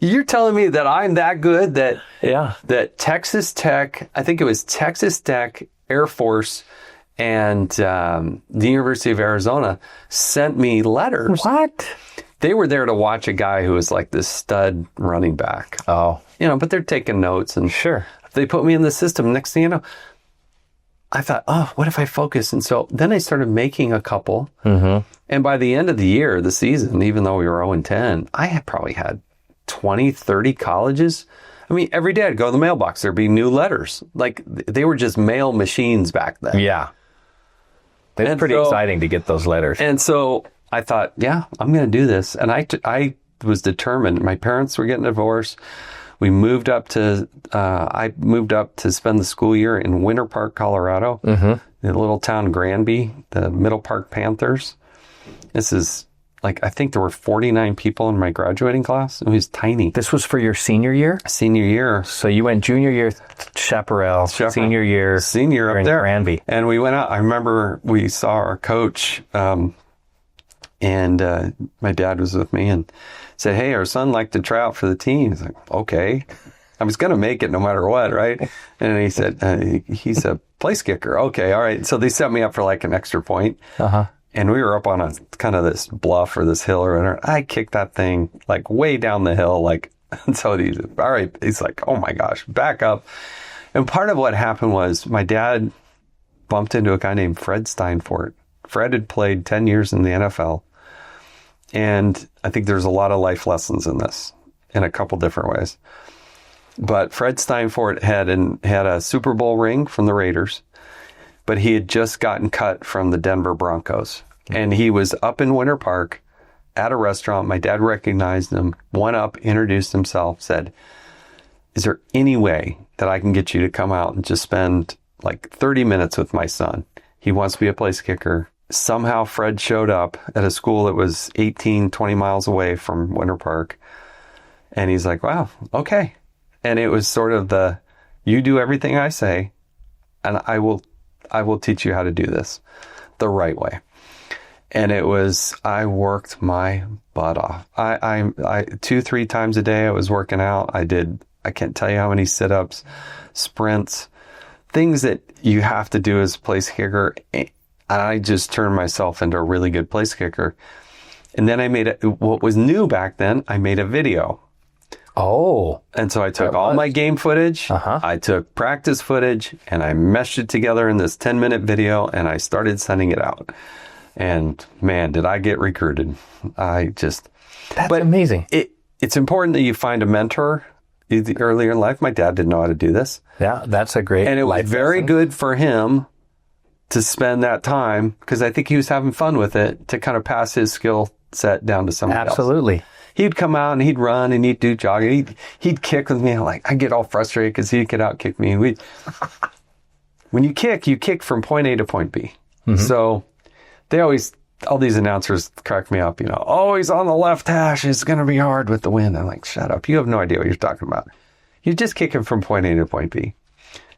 You're telling me that I'm that good that Texas Tech, I think it was Texas Tech, Air Force, and the University of Arizona sent me letters. What? They were there to watch a guy who was this stud running back. Oh. But they're taking notes. And sure. They put me in the system. Next thing you know, I thought, oh, what if I focus? And so then I started making a couple. Mm-hmm. And by the end of the year, the season, even though we were 0-10, I had probably had 20, 30 colleges. I mean, every day I'd go to the mailbox. There'd be new letters. They were just mail machines back then. Yeah. It's pretty exciting to get those letters. And so I thought, yeah, I'm going to do this. And I was determined. My parents were getting divorced. We moved up to, I moved up to spend the school year in Winter Park, Colorado. Mm-hmm. the little town Granby, the Middle Park Panthers. This is like, I think there were 49 people in my graduating class. It was tiny. This was for your senior year? Senior year. So you went junior year, Chaparral, senior year up in there. Granby. And we went out. I remember we saw our coach, and my dad was with me and said, hey, our son liked to try out for the team. He's like, okay. I was going to make it no matter what, right? And he said, he's a place kicker. Okay, all right. So they set me up for like an extra point. Uh-huh. And we were up on a kind of this bluff or this hill or whatever. I kicked that thing like way down the hill. Like, and so he's, all right. He's like, oh my gosh, back up. And part of what happened was my dad bumped into a guy named Fred Steinfort. Fred had played 10 years in the NFL. And I think there's a lot of life lessons in this in a couple different ways. But Fred Steinfort had a Super Bowl ring from the Raiders, but he had just gotten cut from the Denver Broncos. And he was up in Winter Park at a restaurant. My dad recognized him, went up, introduced himself, said, is there any way that I can get you to come out and just spend like 30 minutes with my son? He wants to be a place kicker. Somehow Fred showed up at a school that was 18, 20 miles away from Winter Park. And he's like, wow, okay. And it was sort of you do everything I say, and I will teach you how to do this the right way. And it was, I worked my butt off. I 2-3 times a day I was working out. I can't tell you how many sit-ups, sprints, things that you have to do as a place kicker. And I just turned myself into a really good place kicker. And then what was new back then, I made a video. Oh. And so I took all my game footage, I took practice footage, and I meshed it together in this 10-minute video, and I started sending it out. And man, did I get recruited. That's amazing. It's important that you find a mentor earlier in life. My dad didn't know how to do this. Yeah, that's a great And it was very good for him to spend that time, because I think he was having fun with it, to kind of pass his skill set down to somebody else. Absolutely. He'd come out and he'd run and he'd do jogging. He'd kick with me. Like, I get all frustrated because he could outkick me. When you kick from point A to point B. Mm-hmm. So all these announcers crack me up, oh, he's on the left hash. It's going to be hard with the wind. I'm like, shut up. You have no idea what you're talking about. You're just kicking from point A to point B.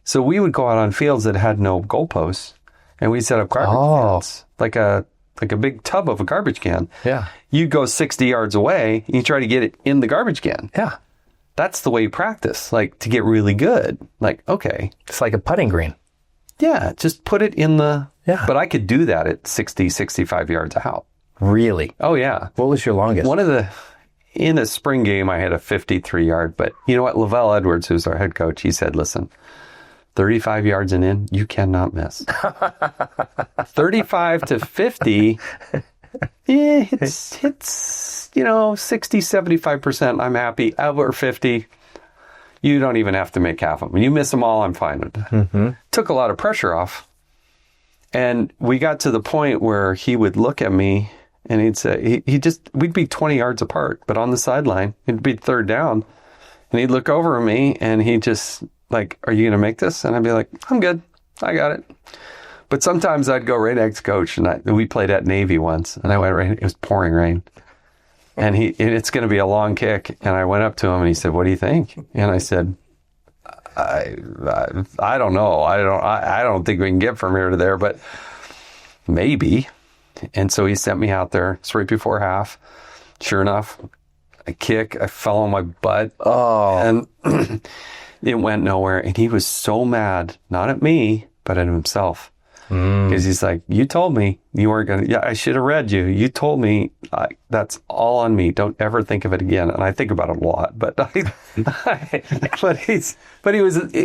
So we would go out on fields that had no goalposts, and we'd set up garbage cans, like a big tub of a garbage can. Yeah. You go 60 yards away and you try to get it in the garbage can. Yeah. That's the way you practice, like, to get really good. Like, okay. It's like a putting green. Yeah. Just put it in the... Yeah. But I could do that at 60, 65 yards out. Really? Oh, yeah. What was your longest? In a spring game, I had a 53-yard. But you know what? Lavelle Edwards, who's our head coach, he said, listen, 35 yards and in, you cannot miss. 35 to 50, it's 60, 75%. I'm happy. Over 50, you don't even have to make half of them. You miss them all, I'm fine with that. Mm-hmm. Took a lot of pressure off. And we got to the point where he would look at me and he'd say, we'd be 20 yards apart, but on the sideline, it'd be third down. And he'd look over at me and he'd just... like, are you going to make this? And I'd be like, I'm good. I got it. But sometimes I'd go right next to coach. And we played at Navy once. And I went right, it was pouring rain. And it's going to be a long kick. And I went up to him and he said, what do you think? And I said, I don't know. I don't think we can get from here to there, but maybe. And so he sent me out there. It's right before half. Sure enough, I fell on my butt. Oh. And... it went nowhere, and he was so mad, not at me, but at himself. Because he's like, you told me you weren't going to, I should have read you. You told me, that's all on me. Don't ever think of it again. And I think about it a lot, but it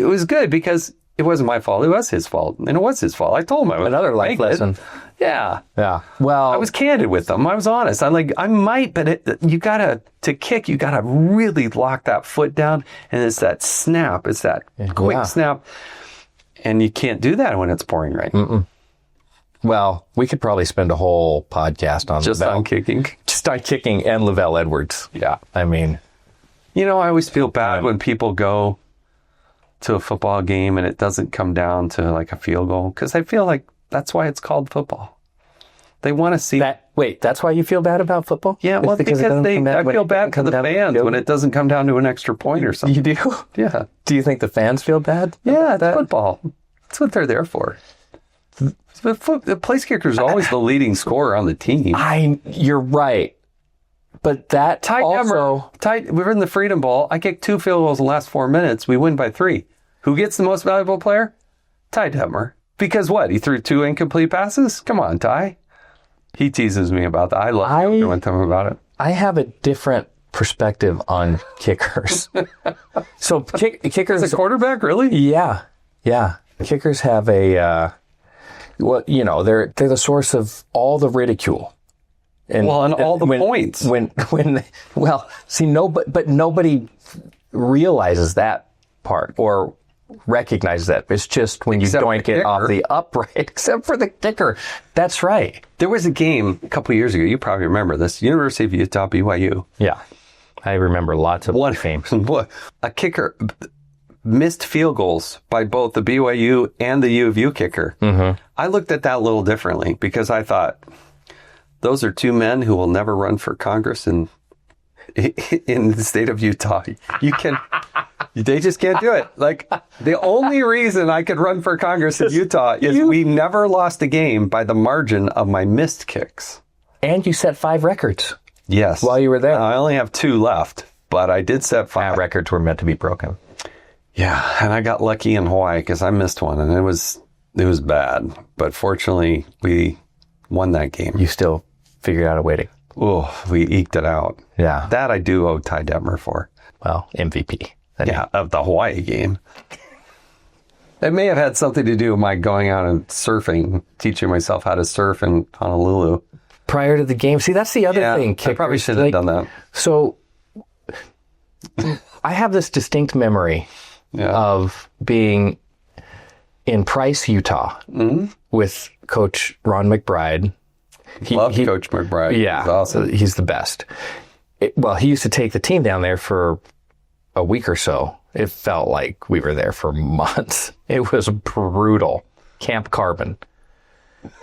was good because it wasn't my fault. It was his fault. And it was his fault. I told him another life lesson. Yeah. Yeah. Well, I was candid with them. I was honest. I'm like, I might, but to kick, you gotta really lock that foot down. And it's that snap. It's that quick snap. And you can't do that when it's pouring rain. Mm-mm. Well, we could probably spend a whole podcast on kicking. Just on kicking and Lavelle Edwards. Yeah. I mean, I always feel bad when people go to a football game and it doesn't come down to like a field goal, because I feel like that's why it's called football. They want to see that. Wait, that's why you feel bad about football? Yeah, well, because I feel bad for the fans when it doesn't come down to an extra point or something. You do? Yeah. Do you think the fans feel bad? Yeah, it's football. That's what they're there for. The place kicker is always the leading scorer on the team. You're right. But that we're in the Freedom Bowl. I kicked 2 field goals in the last 4 minutes. We win by 3. Who gets the most valuable player? Ty Detmer. Because what? He threw 2 incomplete passes? Come on, Ty. He teases me about that. I love talking with him about it. I have a different perspective on kickers. So kickers... As a quarterback, really? Yeah. Yeah. Kickers have they're the source of all the ridicule. And all the points. But nobody realizes that part or recognizes that. It's just when you doink it off the upright, except for the kicker. That's right. There was a game a couple of years ago. You probably remember this. University of Utah, BYU. Yeah. I remember lots of games. A kicker missed field goals by both the BYU and the U of U kicker. Mm-hmm. I looked at that a little differently because I thought, those are 2 men who will never run for Congress in the state of Utah. They just can't do it. Like, the only reason I could run for Congress in Utah is we never lost a game by the margin of my missed kicks. And you set 5 records. Yes. While you were there. I only have 2 left, but I did set 5. Records were meant to be broken. Yeah, and I got lucky in Hawaii because I missed one, and it was bad. But fortunately, we won that game. You still figured out a way to... Oh, we eked it out. Yeah. That I do owe Ty Detmer for. Well, MVP. Of the Hawaii game. It may have had something to do with my going out and surfing, teaching myself how to surf in Honolulu. Prior to the game. See, that's the other thing. I probably should have done that. So, I have this distinct memory of being in Price, Utah, with Coach Ron McBride. Love Coach McBride. Yeah, he's awesome. He's the best. He used to take the team down there for a week or so. It felt like we were there for months. It was brutal. Camp Carbon.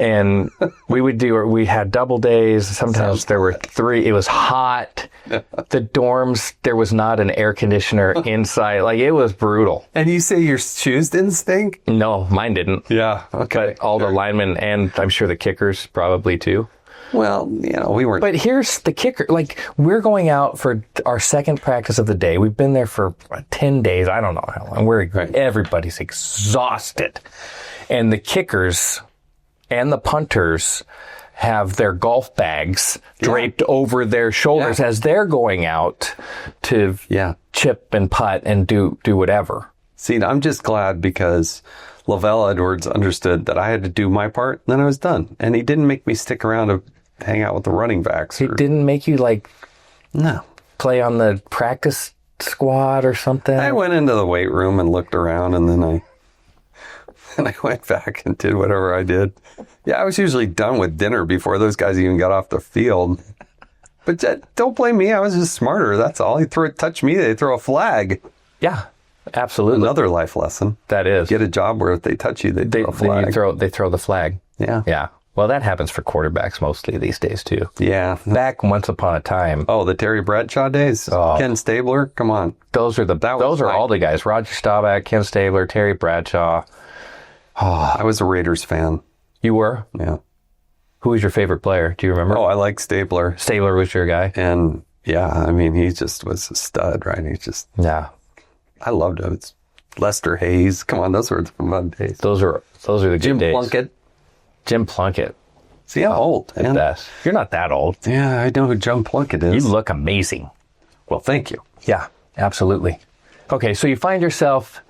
And we had double days. Sometimes there were 3. It was hot. The dorms, there was not an air conditioner inside. Like, it was brutal. And you say your shoes didn't stink? No, mine didn't. Yeah. Okay. But all the linemen, and I'm sure the kickers probably too. Well, we weren't. But here's the kicker. Like, we're going out for our second practice of the day. We've been there for 10 days. I don't know how long. Everybody's exhausted. And the kickers and the punters have their golf bags draped over their shoulders as they're going out to chip and putt and do whatever. See, I'm just glad because Lavelle Edwards understood that I had to do my part, and then I was done. And he didn't make me stick around to hang out with the running backs. He didn't make you, play on the practice squad or something? I went into the weight room and looked around, and then I went back and did whatever I did. Yeah, I was usually done with dinner before those guys even got off the field. But don't blame me. I was just smarter. That's all. Touch me, they throw a flag. Yeah, absolutely. Another life lesson. That is. Get a job where if they touch you, they throw a flag. They throw the flag. Yeah. Yeah. Well, that happens for quarterbacks mostly these days, too. Yeah. Back once upon a time. Oh, the Terry Bradshaw days? Oh. Ken Stabler? Come on. Those are all the guys. Roger Staubach, Ken Stabler, Terry Bradshaw. Oh, I was a Raiders fan. You were? Yeah. Who was your favorite player? Do you remember? Oh, I like Stabler. Stabler was your guy? And, he just was a stud, right? Yeah. I loved him. It's Lester Hayes. Come on, those were the fun days. Those are the good days. Jim Plunkett. See, I'm old. Man. Best. You're not that old. Yeah, I know who Jim Plunkett is. You look amazing. Well, thank you. Yeah, absolutely. Okay, so you find yourself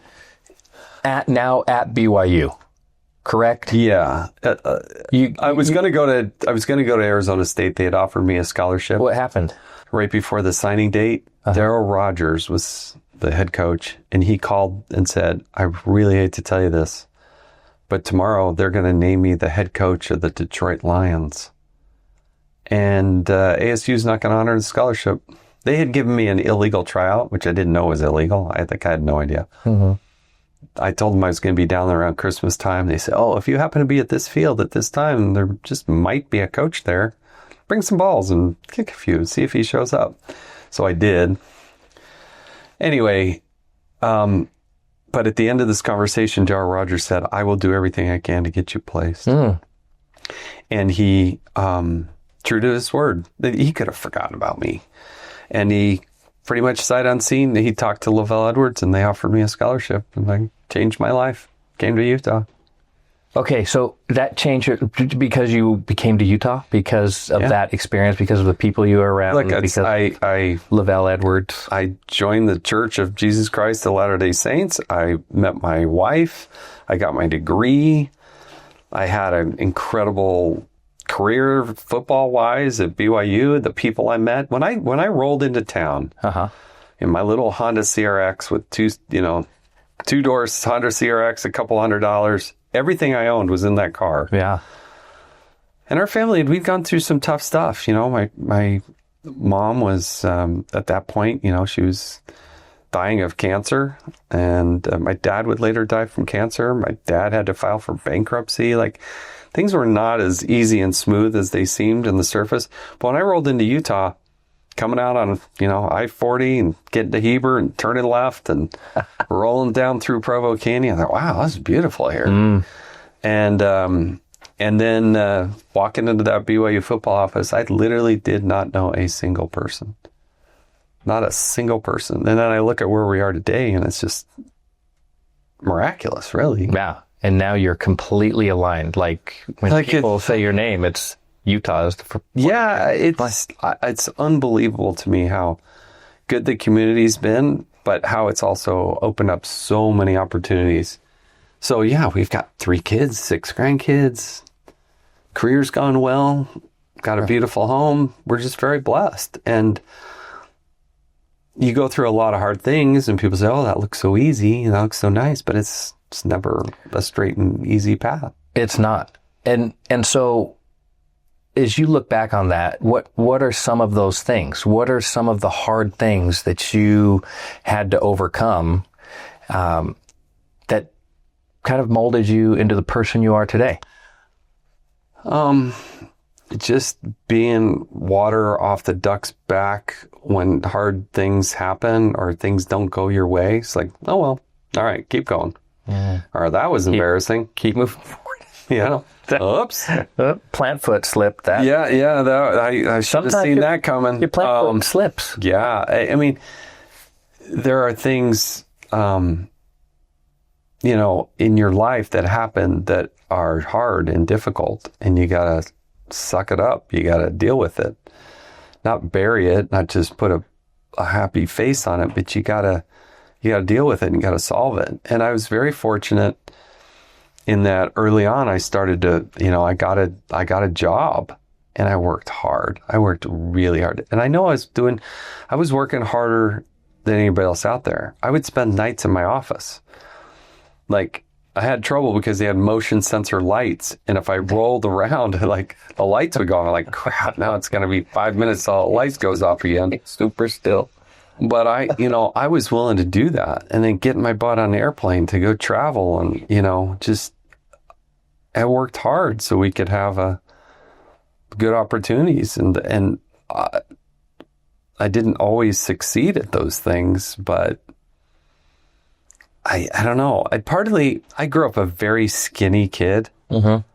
at BYU, correct? Yeah. I was going to go to Arizona State. They had offered me a scholarship. What happened? Right before the signing date, Darryl Rogers was the head coach, and he called and said, "I really hate to tell you this, but tomorrow they're going to name me the head coach of the Detroit Lions. And ASU's not going to honor the scholarship." They had given me an illegal tryout, which I didn't know was illegal. I think I had no idea. Mm-hmm. I told them I was going to be down there around Christmas time. They said, oh, if you happen to be at this field at this time, there just might be a coach there. Bring some balls and kick a few and see if he shows up. So I did. Anyway, but at the end of this conversation, J.R. Rogers said, I will do everything I can to get you placed. And he, true to his word, he could have forgotten about me. And he pretty much sight unseen, he talked to Lavelle Edwards and they offered me a scholarship and I changed my life. Came to Utah. Okay, so that changed because you came to Utah because of that experience, because of the people you were around. Look, because I Lavelle Edwards. I joined the Church of Jesus Christ of Latter-day Saints. I met my wife. I got my degree. I had an incredible career football-wise at BYU. The people I met when I rolled into town in my little Honda CRX with two doors Honda CRX, a couple $100. Everything I owned was in that car. Yeah. And our family, we'd gone through some tough stuff. My mom was, at that point, she was dying of cancer. And my dad would later die from cancer. My dad had to file for bankruptcy. Like, things were not as easy and smooth as they seemed on the surface. But when I rolled into Utah, coming out on, I-40 and getting to Heber and turning left and rolling down through Provo Canyon. I thought, wow, this is beautiful here. And then walking into that BYU football office, I literally did not know a single person. Not a single person. And then I look at where we are today and it's just miraculous, really. Yeah. And now you're completely aligned. Like when people say your name, it's Utah. It's unbelievable to me how good the community's been, but how it's also opened up so many opportunities. So yeah, we've got 3 kids, 6 grandkids, career's gone well, got a beautiful home. We're just very blessed. And you go through a lot of hard things and people say, oh, that looks so easy and that looks so nice, but it's never a straight and easy path. It's not. And so as you look back on that, what are some of those things? What are some of the hard things that you had to overcome that kind of molded you into the person you are today? Just being water off the duck's back when hard things happen or things don't go your way. It's like, oh, well, all right, keep going. Yeah. Or that was embarrassing. Keep moving forward. Yeah. Oops. Plant foot slipped. That. Yeah. I should have seen that coming. Your plant foot slips. Yeah. I mean, there are things, in your life that happen that are hard and difficult, and you got to suck it up. You got to deal with it. Not bury it, not just put a happy face on it, but you got to deal with it and you got to solve it. And I was very fortunate in that early on, I started to, I got a job and I worked hard. I worked really hard. And I know I was working harder than anybody else out there. I would spend nights in my office. Like, I had trouble because they had motion sensor lights. And if I rolled around, like, the lights would go on. I'm like, crap, now it's going to be 5 minutes till the lights goes off again. Super still. But I was willing to do that and then get my butt on an airplane to go travel and, I worked hard so we could have good opportunities. And I didn't always succeed at those things, but I don't know. I grew up a very skinny kid. Mm-hmm.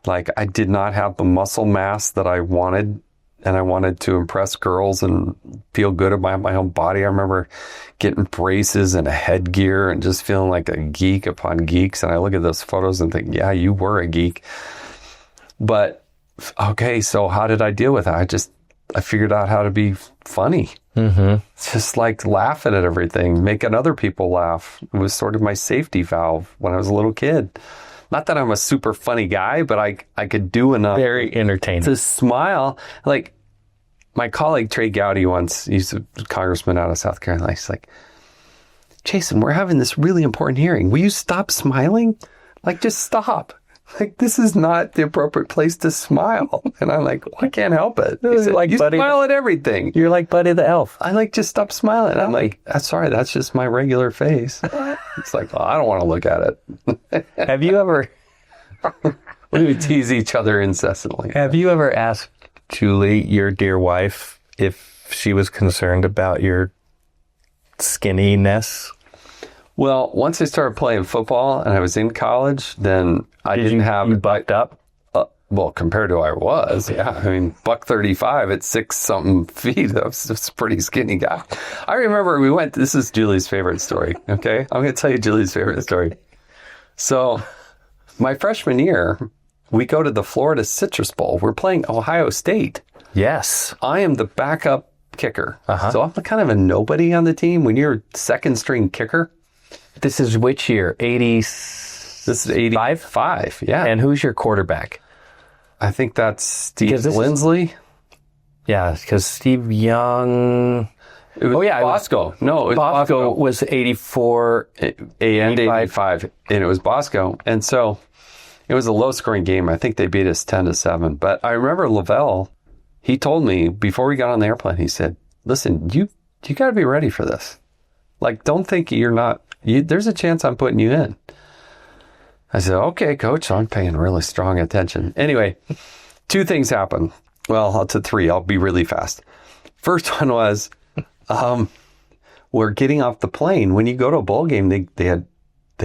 Like, I did not have the muscle mass that I wanted. And I wanted to impress girls and feel good about my own body. I remember getting braces and a headgear and just feeling like a geek upon geeks. And I look at those photos and think, yeah, you were a geek. But, okay, so how did I deal with that? I figured out how to be funny. Mm-hmm. Just like laughing at everything, making other people laugh. It was sort of my safety valve when I was a little kid. Not that I'm a super funny guy, but I could do enough. Very entertaining. To smile. Like, my colleague Trey Gowdy once, he's a congressman out of South Carolina. He's like, Jason, we're having this really important hearing. Will you stop smiling? Like, just stop. Like, this is not the appropriate place to smile. And I'm like, well, I can't help it. He said, like, you smile at everything. You're like Buddy the Elf. I like, just stop smiling. I'm like, sorry, that's just my regular face. It's like, I don't want to look at it. Have you ever We tease each other incessantly. Have you ever asked Julie, your dear wife, if she was concerned about your skinniness? Well, once I started playing football and I was in college, then I didn't have... You bucked up? Well, compared to I was, yeah. I mean, $135 at 6-something feet. That's a pretty skinny guy. I remember we went... This is Julie's favorite story, okay? I'm going to tell you Julie's favorite story. So, my freshman year, we go to the Florida Citrus Bowl. We're playing Ohio State. Yes. I am the backup kicker. So I'm kind of a nobody on the team. When you're second string kicker... This is which year? 80... This is 85, yeah. And who's your quarterback? I think that's Steve Lindsley. Yeah, because Steve Young... Bosco. No, it was Bosco was 84. And 85. And it was Bosco. And so it was a low-scoring game. I think they beat us 10-7. But I remember Lavelle, he told me before we got on the airplane, he said, listen, you got to be ready for this. Like, don't think you're not... there's a chance I'm putting you in. I said, okay, coach, I'm paying really strong attention. Anyway, 2 things happened. Well, up to 3. I'll be really fast. First one was, we're getting off the plane. When you go to a bowl game, they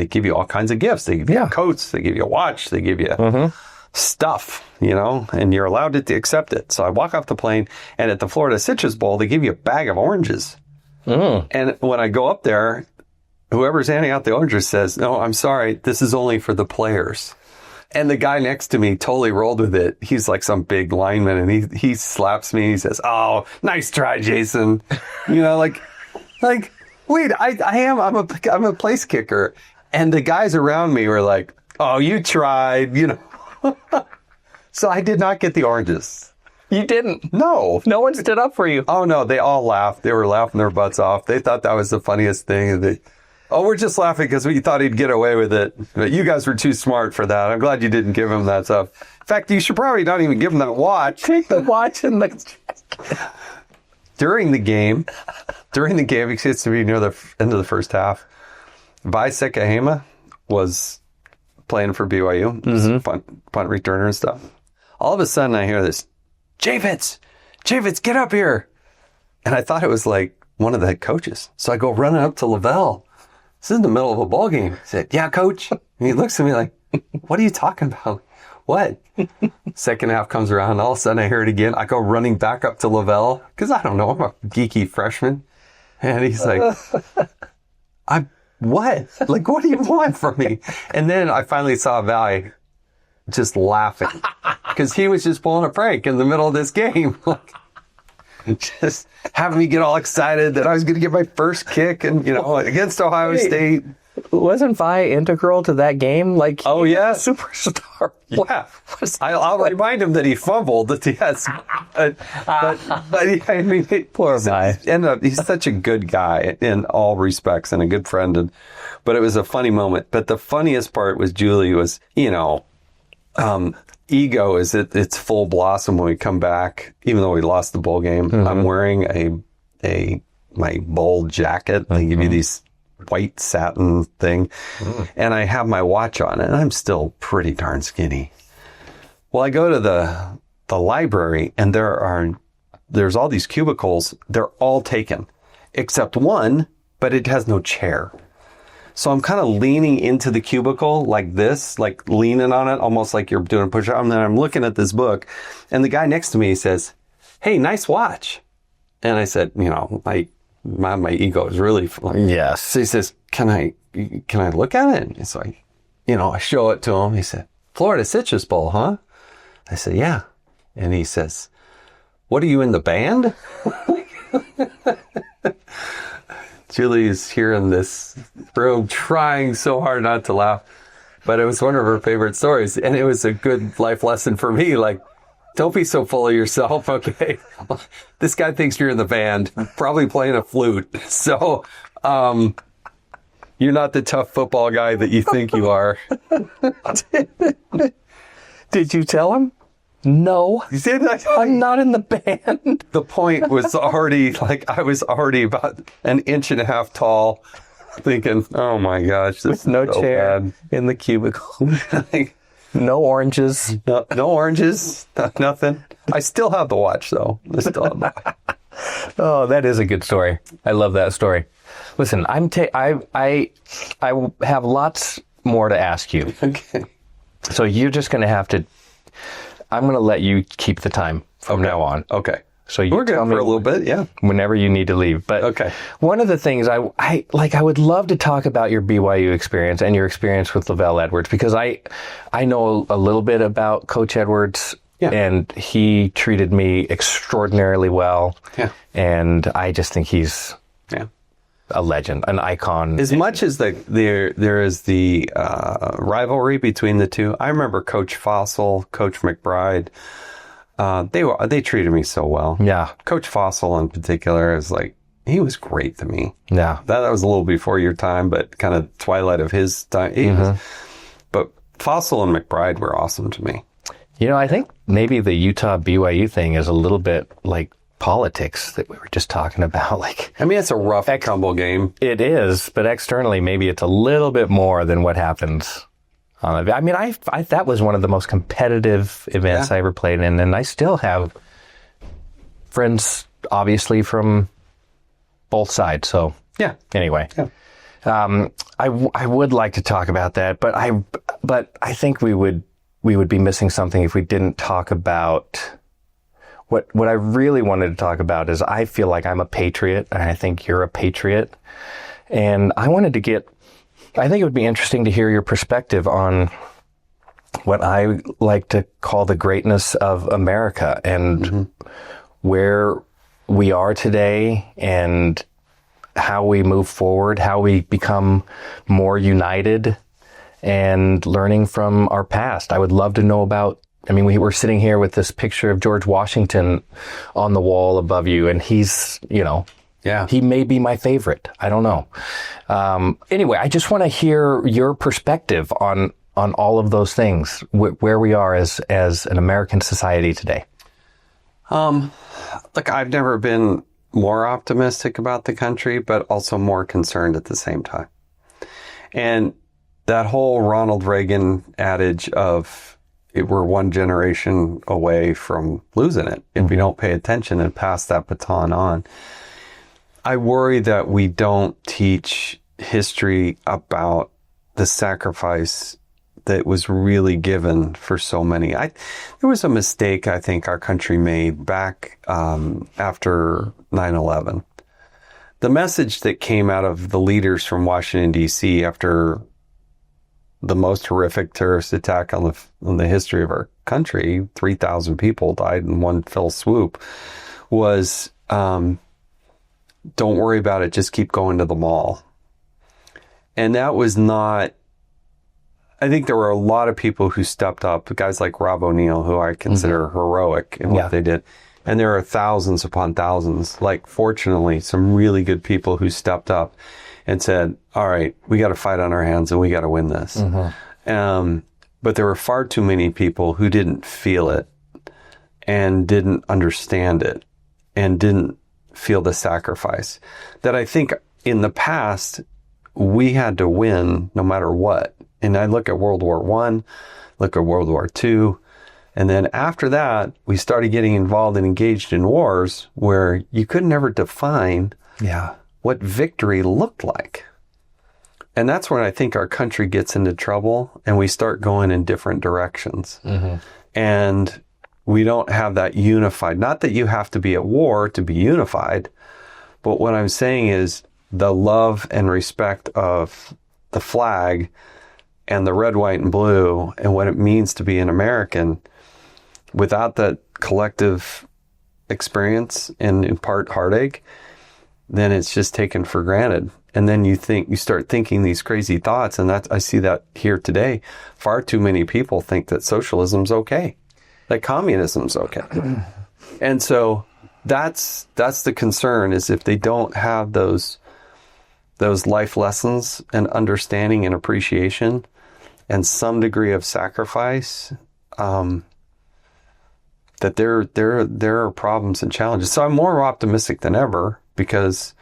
give you all kinds of gifts. They give you coats, they give you a watch, they give you stuff, and you're allowed to accept it. So I walk off the plane, and at the Florida Citrus Bowl, they give you a bag of oranges. And when I go up there, whoever's handing out the oranges says, no, I'm sorry, this is only for the players. And the guy next to me totally rolled with it. He's like some big lineman, and he slaps me. He says, oh, nice try, Jason. Like, wait, I'm a place kicker. And the guys around me were like, oh, you tried, So I did not get the oranges. You didn't? No. No one stood up for you? Oh, no, they all laughed. They were laughing their butts off. They thought that was the funniest thing. We're just laughing because we thought he'd get away with it. But you guys were too smart for that. I'm glad you didn't give him that stuff. In fact, you should probably not even give him that watch. Take the watch and the... During the game, it gets to be near the end of the first half, Vi Sekahema was playing for BYU. Punt returner and stuff. All of a sudden, I hear this, Chaffetz, get up here. And I thought it was like one of the head coaches. So I go running up to Lavelle. This is in the middle of a ball game. I said, yeah, coach. And he looks at me like, what are you talking about? What? Second half comes around. All of a sudden I hear it again. I go running back up to Lavelle because I don't know. I'm a geeky freshman. And he's like, what? Like, what do you want from me? And then I finally saw Valley just laughing because he was just pulling a prank in the middle of this game. Just having me get all excited that I was going to get my first kick and, against Ohio State. Wasn't Vi integral to that game? Like, oh, yeah. Superstar. Yeah. I'll remind him that he fumbled. Yes. But I mean, poor Vi. He's such a good guy in all respects and a good friend. But it was a funny moment. But the funniest part was Julie was, ego is at its full blossom when we come back, even though we lost the bowl game. I'm wearing my bowl jacket. They give you these white satin thing. And I have my watch on and I'm still pretty darn skinny. Well, I go to the library and there's all these cubicles. They're all taken except one, but it has no chair. So I'm kind of leaning into the cubicle like this, like leaning on it, almost like you're doing a push-up. And then I'm looking at this book and the guy next to me says, hey, nice watch. And I said, my ego is really yes. So he says, can I look at it? And so I show it to him. He said, Florida Citrus Bowl, huh? I said, yeah. And he says, what are you in the band? Julie's here in this room trying so hard not to laugh, but it was one of her favorite stories. And it was a good life lesson for me. Like, don't be so full of yourself, okay? This guy thinks you're in the band, probably playing a flute. So, you're not the tough football guy that you think you are. Did you tell him? No. You said I'm not in the band. The point was already, I was already about an inch and a half tall thinking, "Oh my gosh, this is No so chair bad." in the cubicle. No oranges. No oranges, nothing. I still have the watch though. I still have the watch. Oh, that is a good story. I love that story. Listen, I have lots more to ask you. Okay. So you're just going to have to. I'm going to let you keep the time from now on. Okay. So you We're good tell me for a little bit, yeah. whenever you need to leave. But Okay. one of the things I would love to talk about your BYU experience and your experience with Lavelle Edwards, because I know a little bit about Coach Edwards. Yeah. And he treated me extraordinarily well. Yeah. And I just think he's Yeah. a legend, an icon. As much as there is the rivalry between the two, I remember Coach Fossil, Coach McBride. They treated me so well. Yeah. Coach Fossil in particular is like, he was great to me. Yeah. That was a little before your time, but kind of twilight of his time. But Fossil and McBride were awesome to me. You know, I think maybe the Utah BYU thing is a little bit like politics that we were just talking about. Like, I mean, it's a rough, tumble game. it is, but externally, maybe it's a little bit more than what happens on the. I mean, I that was one of the most competitive events I ever played in, and I still have friends, obviously, from both sides. So, Yeah. anyway. Yeah. I would like to talk about that, but I think we would be missing something if we didn't talk about what I really wanted to talk about is I feel like I'm a patriot and I think you're a patriot. And I think it would be interesting to hear your perspective on what I like to call the greatness of America and where we are today and how we move forward, how we become more united and learning from our past. I would love to know about, I mean, we were sitting here with this picture of George Washington on the wall above you, and he's, he may be my favorite. I don't know. Anyway, I just want to hear your perspective on all of those things, where we are as an American society today. Look, I've never been more optimistic about the country, but also more concerned at the same time. And that whole Ronald Reagan adage of we're one generation away from losing it if we don't pay attention and pass that baton on. I worry that we don't teach history about the sacrifice that was really given for so many. There was a mistake I think our country made back after 9/11. The message that came out of the leaders from Washington, D.C. after the most horrific terrorist attack on the history of our country, 3,000 people died in one fell swoop, was don't worry about it, just keep going to the mall. And that was not, I think there were a lot of people who stepped up, guys like Rob O'Neill, who I consider heroic in what they did. And there are thousands upon thousands, like fortunately, some really good people who stepped up and said, all right, we got to fight on our hands and we got to win this. But there were far too many people who didn't feel it and didn't understand it and didn't feel the sacrifice that I think in the past we had to win no matter what. And I look at World War I, look at World War II, and then after that, we started getting involved and engaged in wars where you could never define what victory looked like. And that's when I think our country gets into trouble and we start going in different directions. And we don't have that unified, not that you have to be at war to be unified, but what I'm saying is the love and respect of the flag and the red, white, and blue and what it means to be an American. Without that collective experience and in part heartache, then it's just taken for granted. And then you start thinking these crazy thoughts, and I see that here today. Far too many people think that socialism's okay, that communism's okay. And so that's the concern, is if they don't have those life lessons and understanding and appreciation and some degree of sacrifice, that there are problems and challenges. So I'm more optimistic than ever because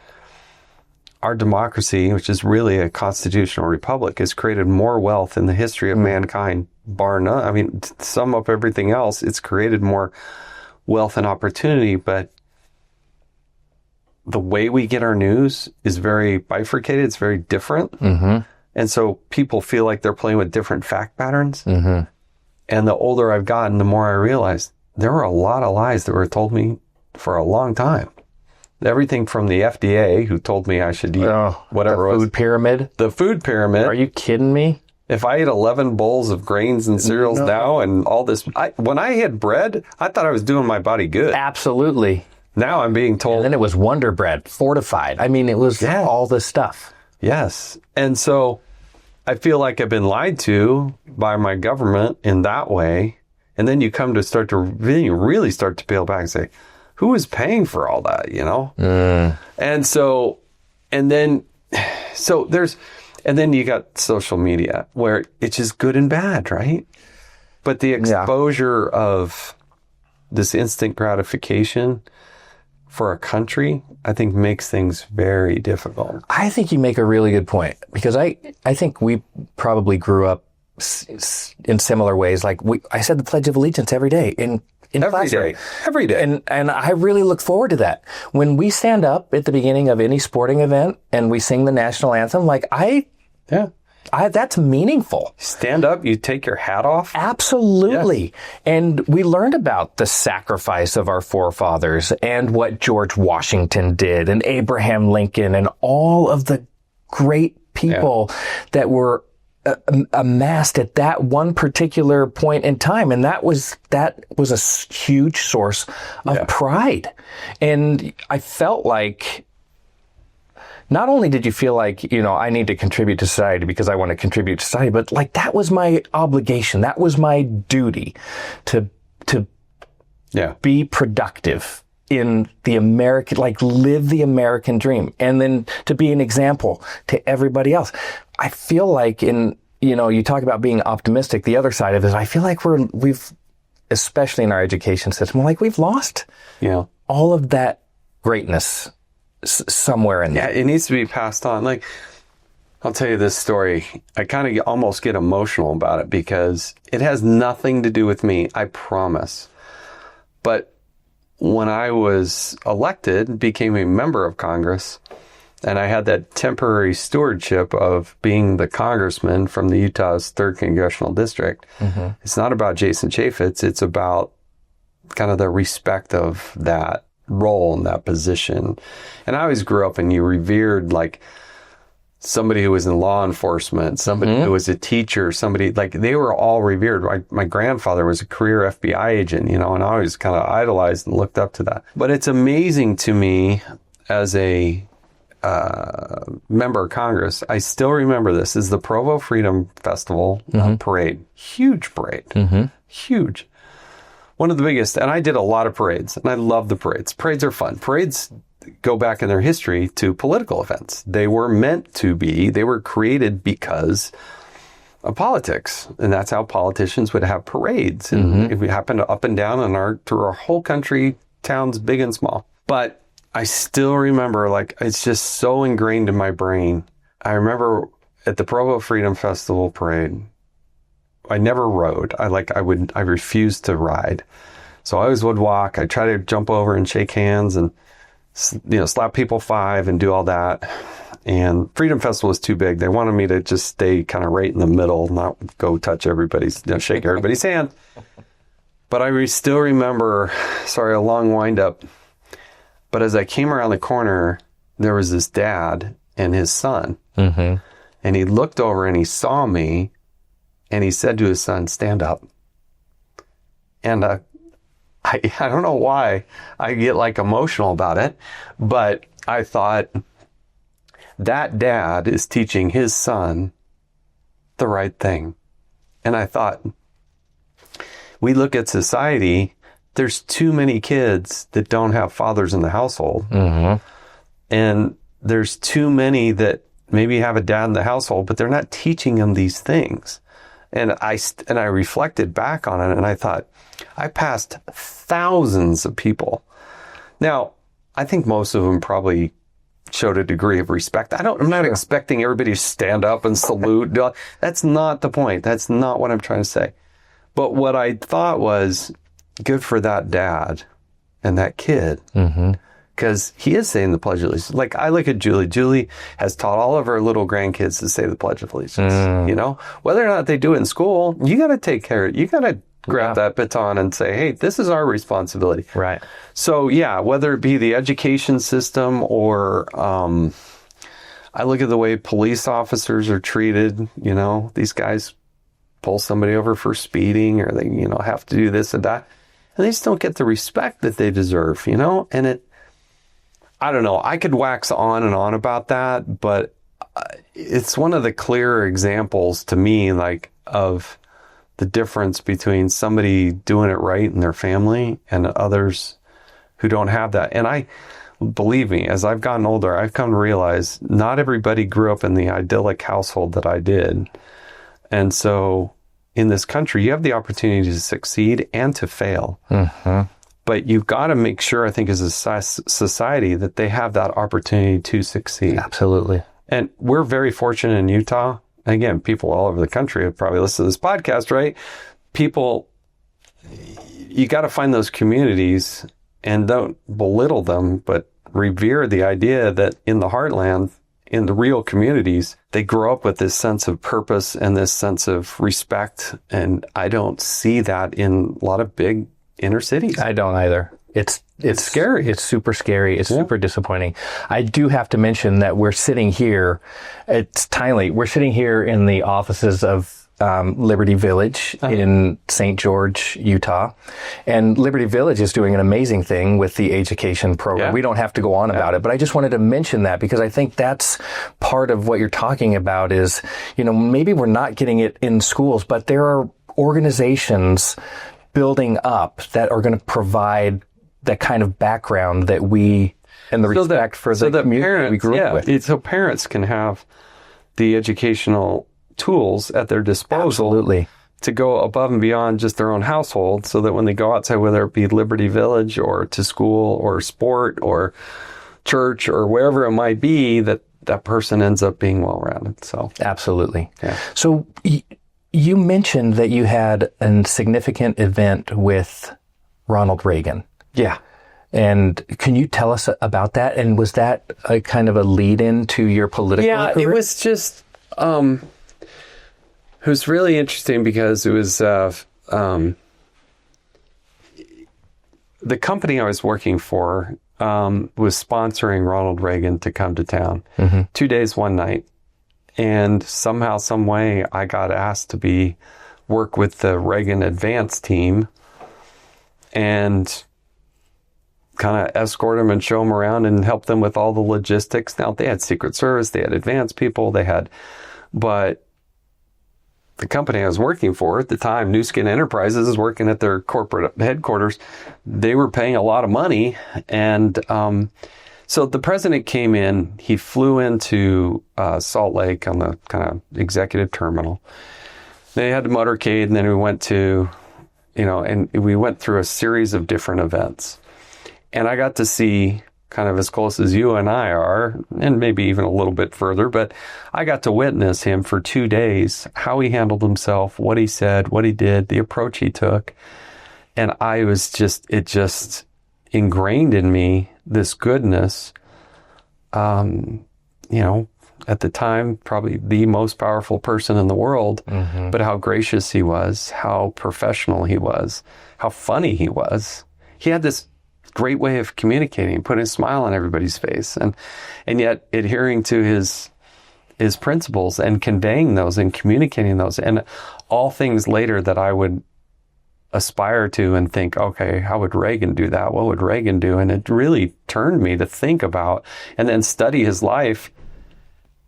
our democracy, which is really a constitutional republic, has created more wealth in the history of mankind, bar none. I mean, to sum up everything else, it's created more wealth and opportunity, but the way we get our news is very bifurcated. It's very different. And so people feel like they're playing with different fact patterns. And the older I've gotten, the more I realize there were a lot of lies that were told me for a long time. Everything from the FDA, who told me I should eat whatever the food pyramid. The food pyramid. Are you kidding me? If I eat 11 bowls of grains and cereals now and all this, when I had bread, I thought I was doing my body good. Absolutely. Now I'm being told. And then it was Wonder Bread, fortified. I mean, it was all this stuff. Yes. And so I feel like I've been lied to by my government in that way. And then you come to start to really start to peel back and say, who is paying for all that, you know? And so, and then you got social media where it's just good and bad, right? But the exposure of this instant gratification for a country, I think makes things very difficult. I think you make a really good point, because I think we probably grew up in similar ways. Like I said the Pledge of Allegiance every day in classroom. Every day. And I really look forward to that. When we stand up at the beginning of any sporting event and we sing the national anthem, like that's meaningful. Stand up, you take your hat off. Absolutely. Yes. And we learned about the sacrifice of our forefathers and what George Washington did and Abraham Lincoln and all of the great people that were amassed at that one particular point in time. And that was a huge source of pride. And I felt like, not only did you feel like, I need to contribute to society because I want to contribute to society, but like that was my obligation. That was my duty to be productive in the American, like live the American dream, and then to be an example to everybody else. I feel like you talk about being optimistic. The other side of it is I feel like we've, especially in our education system, we've lost all of that greatness somewhere in there. Yeah, it needs to be passed on. Like, I'll tell you this story. I kind of almost get emotional about it because it has nothing to do with me, I promise. But when I was elected, became a member of Congress, and I had that temporary stewardship of being the congressman from the Utah's 3rd Congressional District. It's not about Jason Chaffetz. It's about kind of the respect of that role in that position. And I always grew up and you revered like somebody who was in law enforcement, somebody who was a teacher, somebody like they were all revered. My grandfather was a career FBI agent, and I always kind of idolized and looked up to that. But it's amazing to me as a member of Congress, I still remember this is the Provo Freedom Festival parade. Huge parade. Huge. One of the biggest, and I did a lot of parades, and I love the parades. Parades are fun. Parades go back in their history to political events. They were meant to be, they were created because of politics, and that's how politicians would have parades. And if we happen to up and down through our whole country, towns big and small. But I still remember, like, it's just so ingrained in my brain. I remember at the Provo Freedom Festival parade, I never rode. I refused to ride. So I always would walk. I try to jump over and shake hands and, slap people 5 and do all that. And Freedom Festival was too big. They wanted me to just stay kind of right in the middle, not go touch everybody's, shake everybody's hand. But I still remember, a long wind up. But as I came around the corner, there was this dad and his son. And he looked over and he saw me. And he said to his son, "Stand up." And I don't know why I get like emotional about it, but I thought that dad is teaching his son the right thing. And I thought, we look at society, there's too many kids that don't have fathers in the household. And there's too many that maybe have a dad in the household, but they're not teaching them these things. And I reflected back on it and I thought, I passed thousands of people. Now, I think most of them probably showed a degree of respect. I'm not expecting everybody to stand up and salute. That's not the point. That's not what I'm trying to say. But what I thought was good for that dad and that kid. Because he is saying the Pledge of Allegiance. Like, I look at Julie. Julie has taught all of her little grandkids to say the Pledge of Allegiance. You know, whether or not they do it in school, you got to take care of it. You got to grab that baton and say, hey, this is our responsibility. Right. So, yeah, whether it be the education system or I look at the way police officers are treated. You know, these guys pull somebody over for speeding, or they, you know, have to do this and that. And they just don't get the respect that they deserve, you know? And I don't know. I could wax on and on about that, but it's one of the clearer examples to me, like, of the difference between somebody doing it right in their family and others who don't have that. And believe me, as I've gotten older, I've come to realize not everybody grew up in the idyllic household that I did. And so in this country, you have the opportunity to succeed and to fail. But you've got to make sure, I think, as a society, that they have that opportunity to succeed. Absolutely. And we're very fortunate in Utah. Again, people all over the country have probably listened to this podcast, right? People, you got to find those communities and don't belittle them, but revere the idea that in the heartland, in the real communities, they grow up with this sense of purpose and this sense of respect. And I don't see that in a lot of big inner cities. I don't either. It's scary. It's super scary. It's super disappointing. I do have to mention that we're sitting here. It's timely. We're sitting here in the offices of Liberty Village in St. George, Utah. And Liberty Village is doing an amazing thing with the education program. We don't have to go on about it, but I just wanted to mention that because I think that's part of what you're talking about is, you know, maybe we're not getting it in schools, but there are organizations building up that are going to provide that kind of background that we, and the respect for the community we grew up with. So parents can have the educational tools at their disposal to go above and beyond just their own household, so that when they go outside, whether it be Liberty Village or to school or sport or church or wherever it might be, that person ends up being well-rounded. So absolutely. Yeah. So you mentioned that you had a significant event with Ronald Reagan. Yeah. And can you tell us about that? And was that a kind of a lead-in to your political career? It was just, it was really interesting because it was, the company I was working for was sponsoring Ronald Reagan to come to town. 2 days, 1 night. And somehow, some way, I got asked to work with the Reagan Advance team and kind of escort them and show them around and help them with all the logistics. Now, they had Secret Service, they had advance people, but the company I was working for at the time, New Skin Enterprises, is working at their corporate headquarters. They were paying a lot of money. And so the president came in, he flew into Salt Lake on the kind of executive terminal. They had the motorcade, and then we went to, and we went through a series of different events. And I got to see, kind of as close as you and I are, and maybe even a little bit further, but I got to witness him for 2 days, how he handled himself, what he said, what he did, the approach he took. And it just ingrained in me this goodness. At the time, probably the most powerful person in the world, but how gracious he was, how professional he was, how funny he was. He had this great way of communicating, putting a smile on everybody's face, and yet adhering to his principles and conveying those and communicating those, and all things later that I would aspire to and think, okay, how would Reagan do that? What would Reagan do? And it really turned me to think about and then study his life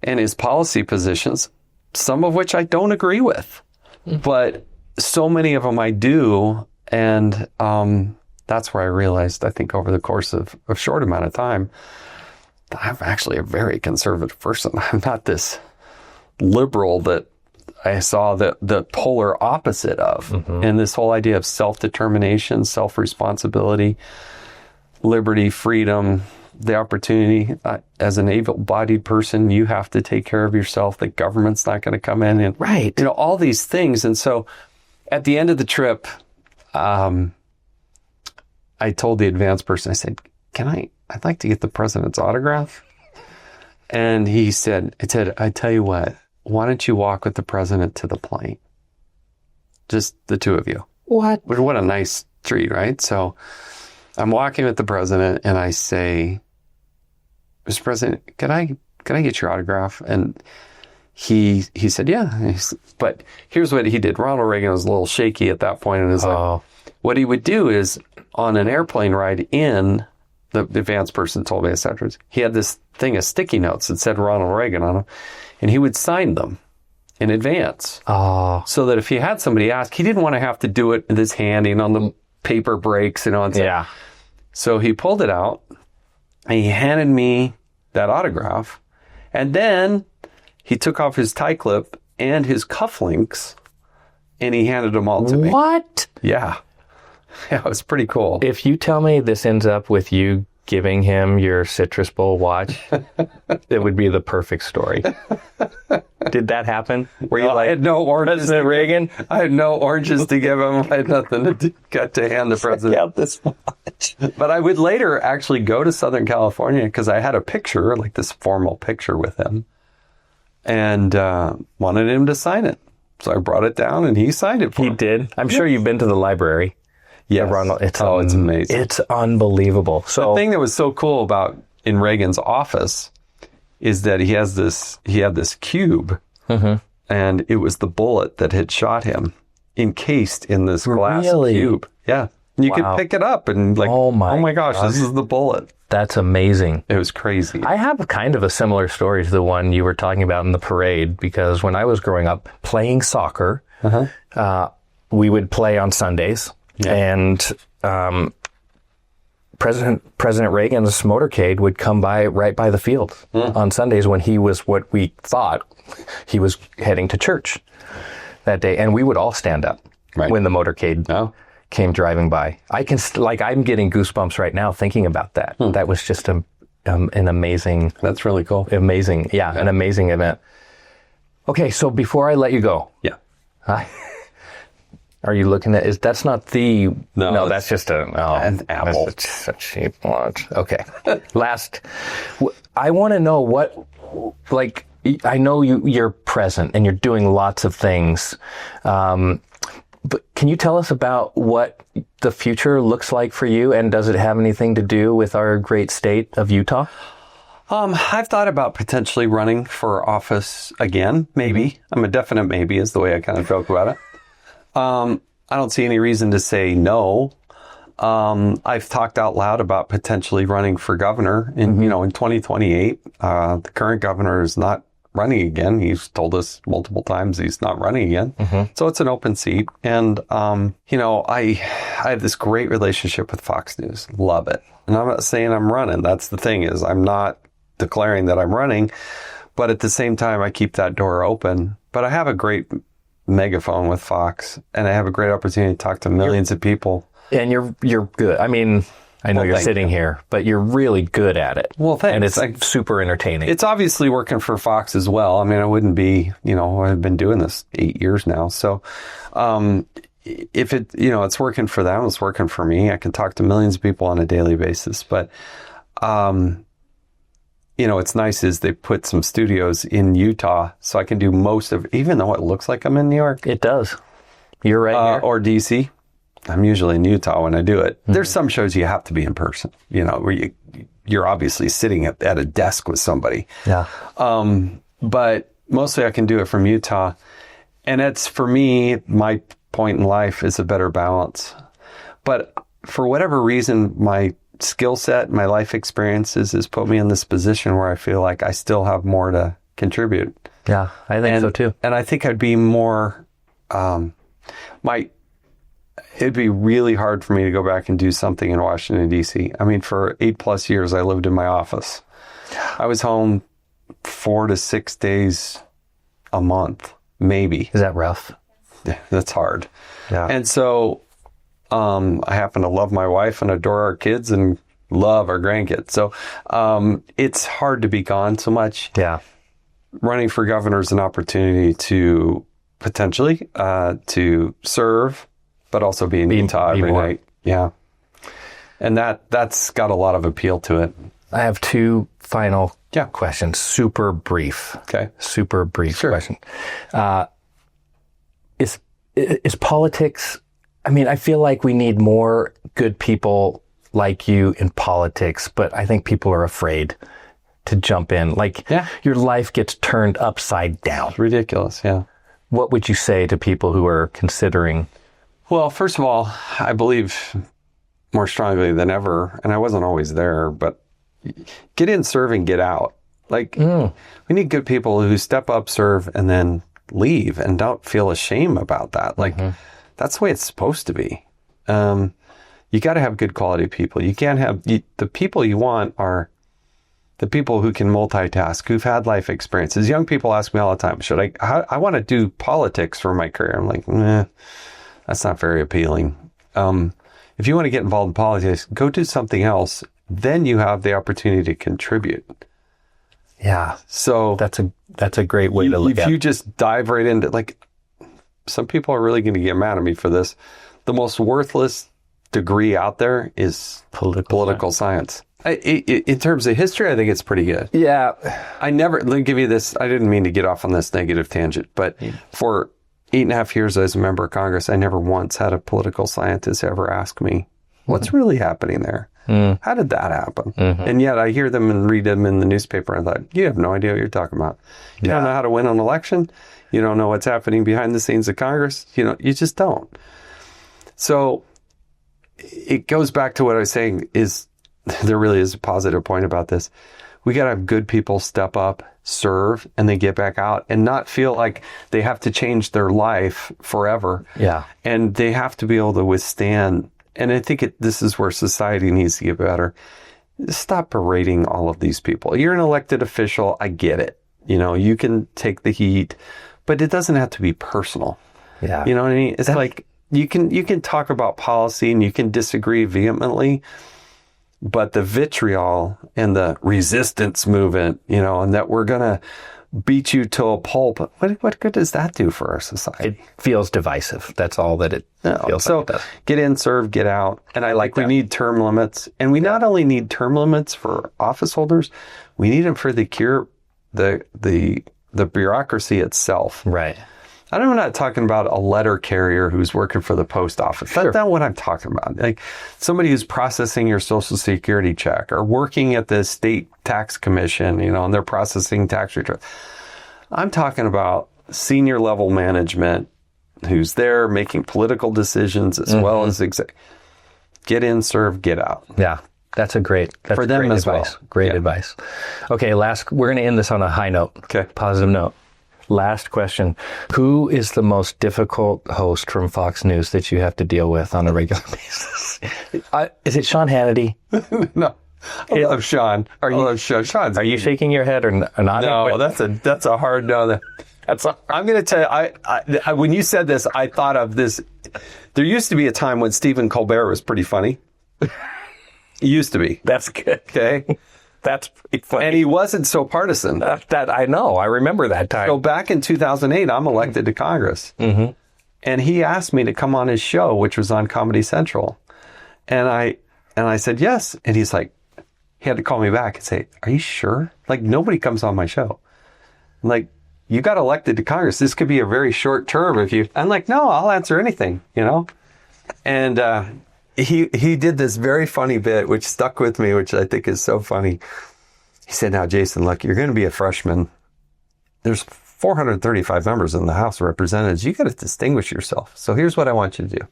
and his policy positions, some of which I don't agree with, but so many of them I do. And that's where I realized, I think over the course of a short amount of time, that I'm actually a very conservative person. I'm not this liberal that I saw the polar opposite of. And this whole idea of self-determination, self-responsibility, liberty, freedom, the opportunity. As an able-bodied person, you have to take care of yourself. The government's not going to come in and, Right. all these things. And so at the end of the trip, I told the advanced person, I said, I'd like to get the president's autograph. And he said, I tell you what, why don't you walk with the president to the plane? Just the two of you. What? What a nice treat, right? So I'm walking with the president and I say, Mr. President, can I get your autograph? And he said, yeah. But here's what he did. Ronald Reagan was a little shaky at that point in his life. What he would do is on an airplane ride in, the advanced person told me this afterwards, he had this thing of sticky notes that said Ronald Reagan on them, and he would sign them in advance. So that if he had somebody ask, he didn't want to have to do it with his hand, on the paper breaks, Yeah. So he pulled it out and he handed me that autograph. And then he took off his tie clip and his cufflinks and he handed them all to me. What? Yeah. Yeah, it was pretty cool. If you tell me this ends up with you giving him your Citrus Bowl watch, it would be the perfect story. Did that happen? Were you I had no oranges. President Reagan? I had no oranges to give him. I had nothing to hand the president. Check out this watch. But I would later actually go to Southern California because I had a picture, like this formal picture with him, and wanted him to sign it. So I brought it down and he signed it for me. He did? I'm sure you've been to the library. Yes. Ronald, it's amazing. It's unbelievable. So the thing that was so cool about in Reagan's office is that he had this cube, and it was the bullet that had shot him encased in this glass cube. Yeah. And you could pick it up and oh my gosh, this is the bullet. That's amazing. It was crazy. I have kind of a similar story to the one you were talking about in the parade, because when I was growing up playing soccer, we would play on Sundays. Yeah. And President Reagan's motorcade would come by right by the field on Sundays when he was what we thought he was heading to church that day, and we would all stand up when the motorcade came driving by. I can I'm getting goosebumps right now thinking about that. That was just an amazing. That's really cool. Amazing, an amazing event. Okay, so before I let you go, are you looking at, that's not the, no, that's just an apple. That's just a cheap watch. Okay. Last, I want to know I know you're present and you're doing lots of things. But can you tell us about what the future looks like for you? And does it have anything to do with our great state of Utah? I've thought about potentially running for office again. Maybe. I'm a definite maybe is the way I kind of joke about it. I don't see any reason to say no. I've talked out loud about potentially running for governor in 2028. The current governor is not running again. He's told us multiple times he's not running again. So it's an open seat. And, I have this great relationship with Fox News. Love it. And I'm not saying I'm running. That's the thing is I'm not declaring that I'm running, but at the same time, I keep that door open. But I have a great megaphone with Fox, and I have a great opportunity to talk to millions of people. And you're good. I mean, I know you're sitting here, but you're really good at it. Well, thanks. And it's super entertaining. It's obviously working for Fox as well. I mean, I wouldn't be, I've been doing this 8 years now. So, if it, it's working for them, it's working for me. I can talk to millions of people on a daily basis. But, what's nice is they put some studios in Utah so I can do most of, even though it looks like I'm in New York. It does. You're right here. Or DC. I'm usually in Utah when I do it. There's some shows you have to be in person, where you're obviously sitting at a desk with somebody. Yeah. But mostly I can do it from Utah. And it's, for me, my point in life is a better balance. But for whatever reason, my skill set, my life experiences has put me in this position where I feel like I still have more to contribute. Yeah, I think so too. And I think I'd be more, it'd be really hard for me to go back and do something in Washington, D.C. I mean, for 8+ years, I lived in my office. I was home 4 to 6 days a month, maybe. Is that rough? Yeah, that's hard. Yeah. And so, I happen to love my wife and adore our kids and love our grandkids. So it's hard to be gone so much. Yeah. Running for governor is an opportunity to potentially to serve, but also be in Utah every night. Yeah. And that's got a lot of appeal to it. I have two final questions. Super brief. Okay. Super brief question. Is politics, I mean, I feel like we need more good people like you in politics, but I think people are afraid to jump in. Like, your life gets turned upside down. It's ridiculous, yeah. What would you say to people who are considering? Well, first of all, I believe more strongly than ever, and I wasn't always there, but get in, serve, and get out. Like, we need good people who step up, serve, and then leave, and don't feel ashamed about that. Like, that's the way it's supposed to be. You got to have good quality people. You can't have, the people you want are the people who can multitask, who've had life experiences. Young people ask me all the time, I want to do politics for my career. I'm like, that's not very appealing. If you want to get involved in politics, go do something else. Then you have the opportunity to contribute. Yeah. So that's a great way to look at it. If you just dive right into, like, some people are really going to get mad at me for this. The most worthless degree out there is political science. In terms of history, I think it's pretty good. Yeah. Let me give you this. I didn't mean to get off on this negative tangent, but for 8.5 years as a member of Congress, I never once had a political scientist ever ask me, what's really happening there? How did that happen? And yet I hear them and read them in the newspaper and I thought, you have no idea what you're talking about. You don't know how to win an election. You don't know what's happening behind the scenes of Congress. You just don't. So it goes back to what I was saying is there really is a positive point about this. We got to have good people step up, serve, and then get back out and not feel like they have to change their life forever. Yeah. And they have to be able to withstand. And I think this is where society needs to get better. Stop berating all of these people. You're an elected official. I get it. You can take the heat, but it doesn't have to be personal. Yeah. You know what I mean? It's like you can talk about policy and you can disagree vehemently, but the vitriol and the resistance movement, and that we're going to beat you to a pulp, what good does that do for our society? It feels divisive. That's all that it feels so like. So get in, serve, get out. And we need term limits. And we not only need term limits for office holders, we need them for the bureaucracy itself. Right. I'm not talking about a letter carrier who's working for the post office. That's not what I'm talking about. Like somebody who's processing your Social Security check or working at the state tax commission, and they're processing tax returns. I'm talking about senior level management who's there making political decisions as well as get in, serve, get out. Yeah. That's great for them great as advice. well. Great advice. Okay. We're going to end this on a high note. Okay. Positive note. Last question. Who is the most difficult host from Fox News that you have to deal with on a regular basis? Is it Sean Hannity? No. I love Sean. Sean's Are you shaking your head or not? No, that's a hard no. I'm going to tell you, I when you said this, I thought of this. There used to be a time when Stephen Colbert was pretty funny. It used to be. That's good. Okay. That's funny. And he wasn't so partisan. That I know. I remember that time. So back in 2008, I'm elected to Congress. Mm-hmm. And he asked me to come on his show, which was on Comedy Central. And I said, yes. And he's like, he had to call me back and say, are you sure? Like, nobody comes on my show. I'm like, you got elected to Congress. This could be a very short term if you... I'm like, no, I'll answer anything, And he did this very funny bit, which stuck with me, which I think is so funny. He said, now, Jason, look, you're going to be a freshman. There's 435 members in the House of Representatives. You got to distinguish yourself. So here's what I want you to do.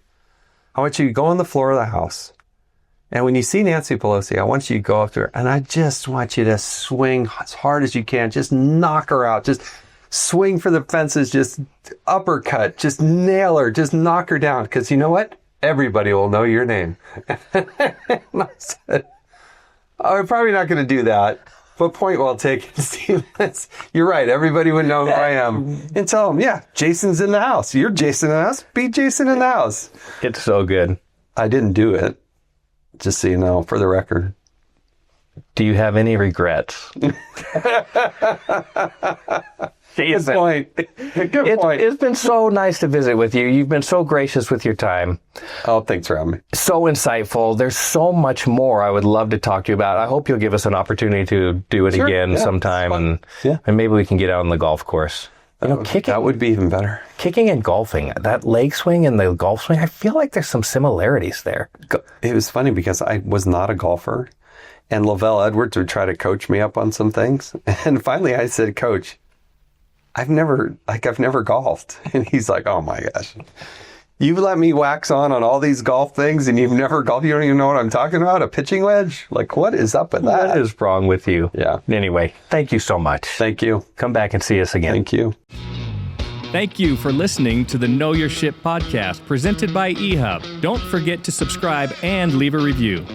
I want you to go on the floor of the House. And when you see Nancy Pelosi, I want you to go up to her. And I just want you to swing as hard as you can. Just knock her out. Just swing for the fences. Just uppercut. Just nail her. Just knock her down. Because you know what? Everybody will know your name. And I said, I'm probably not going to do that. But point well taken, Steve. You're right. Everybody would know who I am. And tell them, yeah, Jason's in the house. You're Jason in the house. Be Jason in the house. It's so good. I didn't do it. Just so you know, for the record. Do you have any regrets? Good point. Good point. It's been so nice to visit with you. You've been so gracious with your time. Oh, thanks for having me. So insightful. There's so much more I would love to talk to you about. I hope you'll give us an opportunity to do it again sometime, and maybe we can get out on the golf course. Kicking, that would be even better. Kicking and golfing, that leg swing and the golf swing, I feel like there's some similarities there. It was funny because I was not a golfer, and Lavelle Edwards would try to coach me up on some things. And finally I said, Coach, I've never golfed. And he's like, oh my gosh, you've let me wax on all these golf things and you've never golfed. You don't even know what I'm talking about. A pitching wedge? Like, what is up with that? What is wrong with you? Yeah. Anyway, thank you so much. Thank you. Come back and see us again. Thank you. Thank you for listening to the Know Your Ship podcast presented by eHub. Don't forget to subscribe and leave a review.